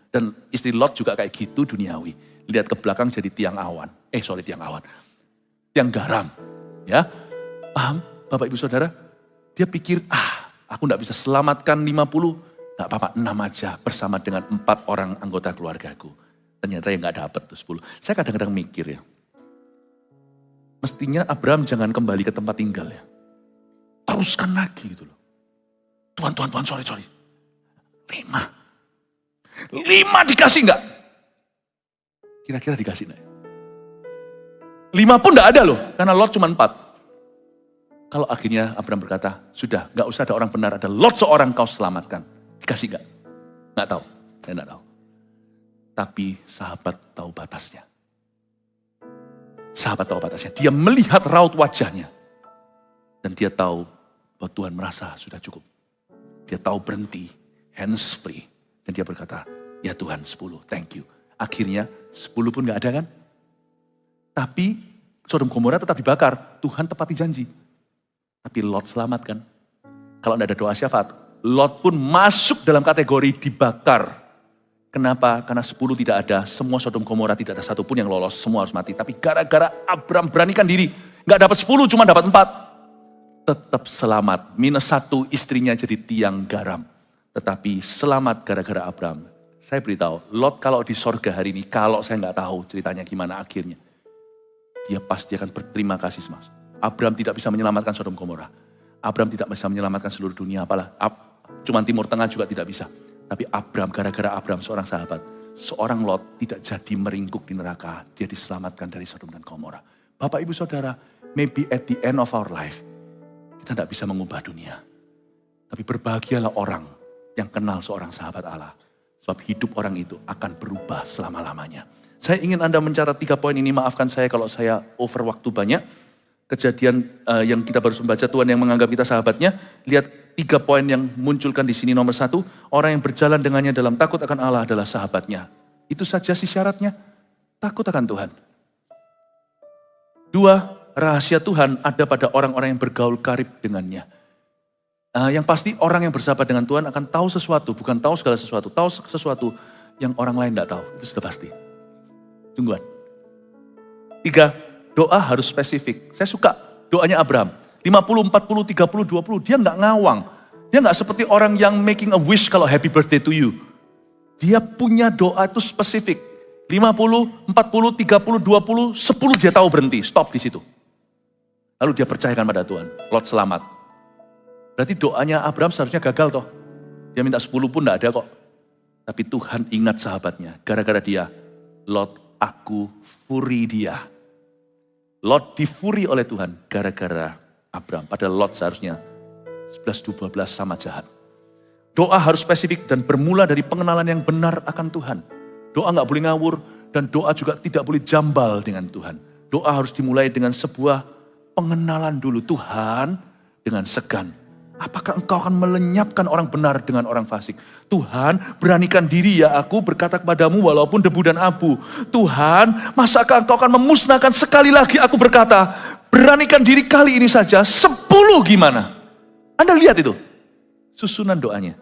Dan istri Lot juga kayak gitu duniawi. Lihat ke belakang jadi tiang awan. Tiang awan. Tiang garam. Ya. Paham Bapak Ibu Saudara? Dia pikir, aku gak bisa selamatkan 50, gak apa-apa 6 aja bersama dengan 4 orang anggota keluargaku. Ternyata yang gak dapet tuh 10. Saya kadang-kadang mikir ya, mestinya Abraham jangan kembali ke tempat tinggal ya. Teruskan lagi gitu loh. Tuhan, sorry. 5 dikasih enggak? Kira-kira dikasih enggak? 5 pun enggak ada loh, karena Lot cuma 4. Kalau akhirnya Abraham berkata, sudah enggak usah ada orang benar, ada Lot seorang kau selamatkan. Dikasih enggak? Enggak tahu, saya enggak tahu. Tapi sahabat tahu batasnya. Sahabat tahu batasnya. Dia melihat raut wajahnya. Dan dia tahu bahwa Tuhan merasa sudah cukup. Dia tahu berhenti, hands free. Dan dia berkata, ya Tuhan 10, thank you. Akhirnya 10 pun gak ada kan? Tapi Sodom Gomora tetap dibakar. Tuhan tepati janji. Tapi Lot selamat kan? Kalau tidak ada doa syafaat, Lot pun masuk dalam kategori dibakar. Kenapa? Karena 10 tidak ada, semua Sodom Gomora tidak ada satupun yang lolos, semua harus mati. Tapi gara-gara Abraham beranikan diri, gak dapat 10, cuma dapat 4. Tetap selamat, -1 istrinya jadi tiang garam. Tetapi selamat gara-gara Abraham. Saya beritahu, Lot kalau di sorga hari ini, kalau saya nggak tahu ceritanya gimana akhirnya, dia pasti akan berterima kasih sama. Abraham tidak bisa menyelamatkan Sodom Gomora. Abraham tidak bisa menyelamatkan seluruh dunia, apalah. Cuman Timur Tengah juga tidak bisa. Tapi Abraham, gara-gara Abraham seorang sahabat, seorang Lot tidak jadi meringkuk di neraka. Dia diselamatkan dari Sodom dan Gomora. Bapak Ibu Saudara, maybe at the end of our life, kita tidak bisa mengubah dunia. Tapi berbahagialah orang yang kenal seorang sahabat Allah. Sebab hidup orang itu akan berubah selama-lamanya. Saya ingin Anda mencatat 3 poin ini, maafkan saya kalau saya over waktu banyak. Kejadian yang kita baru membaca, Tuhan yang menganggap kita sahabatnya. Lihat 3 poin yang munculkan di sini. Nomor 1, orang yang berjalan dengannya dalam takut akan Allah adalah sahabatnya. Itu saja sih syaratnya, takut akan Tuhan. 2, rahasia Tuhan ada pada orang-orang yang bergaul karib dengannya. Yang pasti orang yang bersahabat dengan Tuhan akan tahu sesuatu, bukan tahu segala sesuatu, tahu sesuatu yang orang lain tidak tahu. Itu sudah pasti. Tungguan. 3, doa harus spesifik. Saya suka doanya Abraham. 50, 40, 30, 20. Dia nggak ngawang. Dia nggak seperti orang yang making a wish kalau happy birthday to you. Dia punya doa itu spesifik. 50, 40, 30, 20, 10 dia tahu berhenti. Stop di situ. Lalu dia percayakan pada Tuhan. Lot selamat. Berarti doanya Abraham seharusnya gagal toh. Dia minta 10 pun nggak ada kok. Tapi Tuhan ingat sahabatnya. Gara-gara dia, Lot, aku furi dia. Lot difuri oleh Tuhan gara-gara Abraham. Padahal Lot seharusnya 11-12 sama jahat. Doa harus spesifik dan bermula dari pengenalan yang benar akan Tuhan. Doa nggak boleh ngawur dan doa juga tidak boleh jambal dengan Tuhan. Doa harus dimulai dengan sebuah pengenalan dulu. Tuhan, dengan segan. Apakah engkau akan melenyapkan orang benar dengan orang fasik? Tuhan, beranikan diri ya aku berkata kepadamu walaupun debu dan abu. Tuhan, masakah engkau akan memusnahkan sekali lagi aku berkata, beranikan diri kali ini saja, 10 gimana? Anda lihat itu, susunan doanya.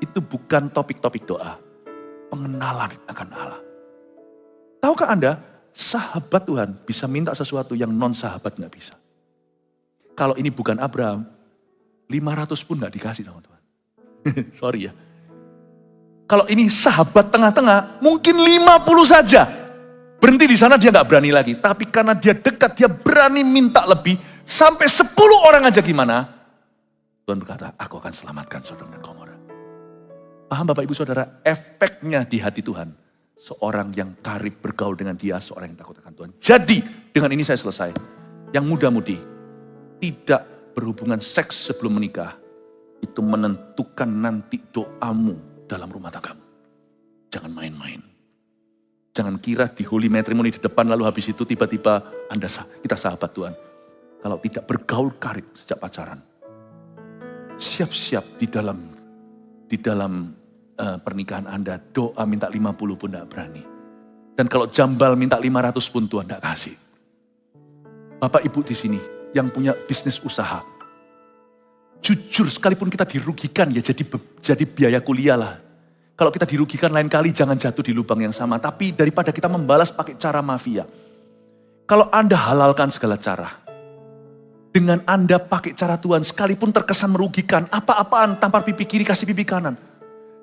Itu bukan topik-topik doa, pengenalan akan Allah. Tahukah Anda, sahabat Tuhan bisa minta sesuatu yang non-sahabat gak bisa. Kalau ini bukan Abraham, 500 pun gak dikasih sama Tuhan. Sorry ya. Kalau ini sahabat tengah-tengah, mungkin 50 saja. Berhenti di sana dia gak berani lagi. Tapi karena dia dekat, dia berani minta lebih. Sampai 10 orang aja gimana. Tuhan berkata, aku akan selamatkan Sodom dan Gomora. Paham Bapak Ibu Saudara, efeknya di hati Tuhan. Seorang yang karib bergaul dengan dia, seorang yang takut akan Tuhan. Jadi, dengan ini saya selesai. Yang muda-mudi, tidak berhubungan seks sebelum menikah, itu menentukan nanti doamu dalam rumah tanggamu. Jangan main-main. Jangan kira di holy matrimony di depan lalu habis itu tiba-tiba kita sahabat Tuhan. Kalau tidak bergaul karib sejak pacaran, siap-siap di dalam pernikahan Anda, doa minta 50 pun tidak berani. Dan kalau jambal minta 500 pun Tuhan tidak kasih. Bapak Ibu di sini, yang punya bisnis usaha. Jujur sekalipun kita dirugikan ya jadi biaya kuliah lah. Kalau kita dirugikan lain kali jangan jatuh di lubang yang sama. Tapi daripada kita membalas pakai cara mafia. Kalau Anda halalkan segala cara. dengan Anda pakai cara Tuhan, sekalipun terkesan merugikan, apa-apaan, tampar pipi kiri, kasih pipi kanan.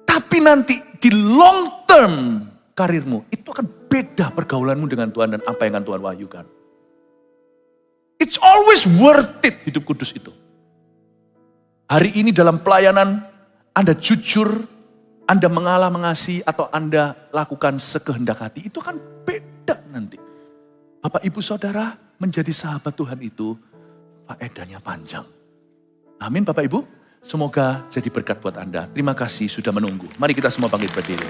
Tapi nanti di long term karirmu, itu akan beda pergaulanmu dengan Tuhan dan apa yang akan Tuhan wahyukan. It's always worth it hidup kudus itu. Hari ini dalam pelayanan, Anda jujur, Anda mengalah mengasihi, atau Anda lakukan sekehendak hati, itu akan beda nanti. Bapak Ibu Saudara, menjadi sahabat Tuhan itu, faedahnya panjang. Amin Bapak Ibu. Semoga jadi berkat buat Anda. Terima kasih sudah menunggu. Mari kita semua bangkit berdiri.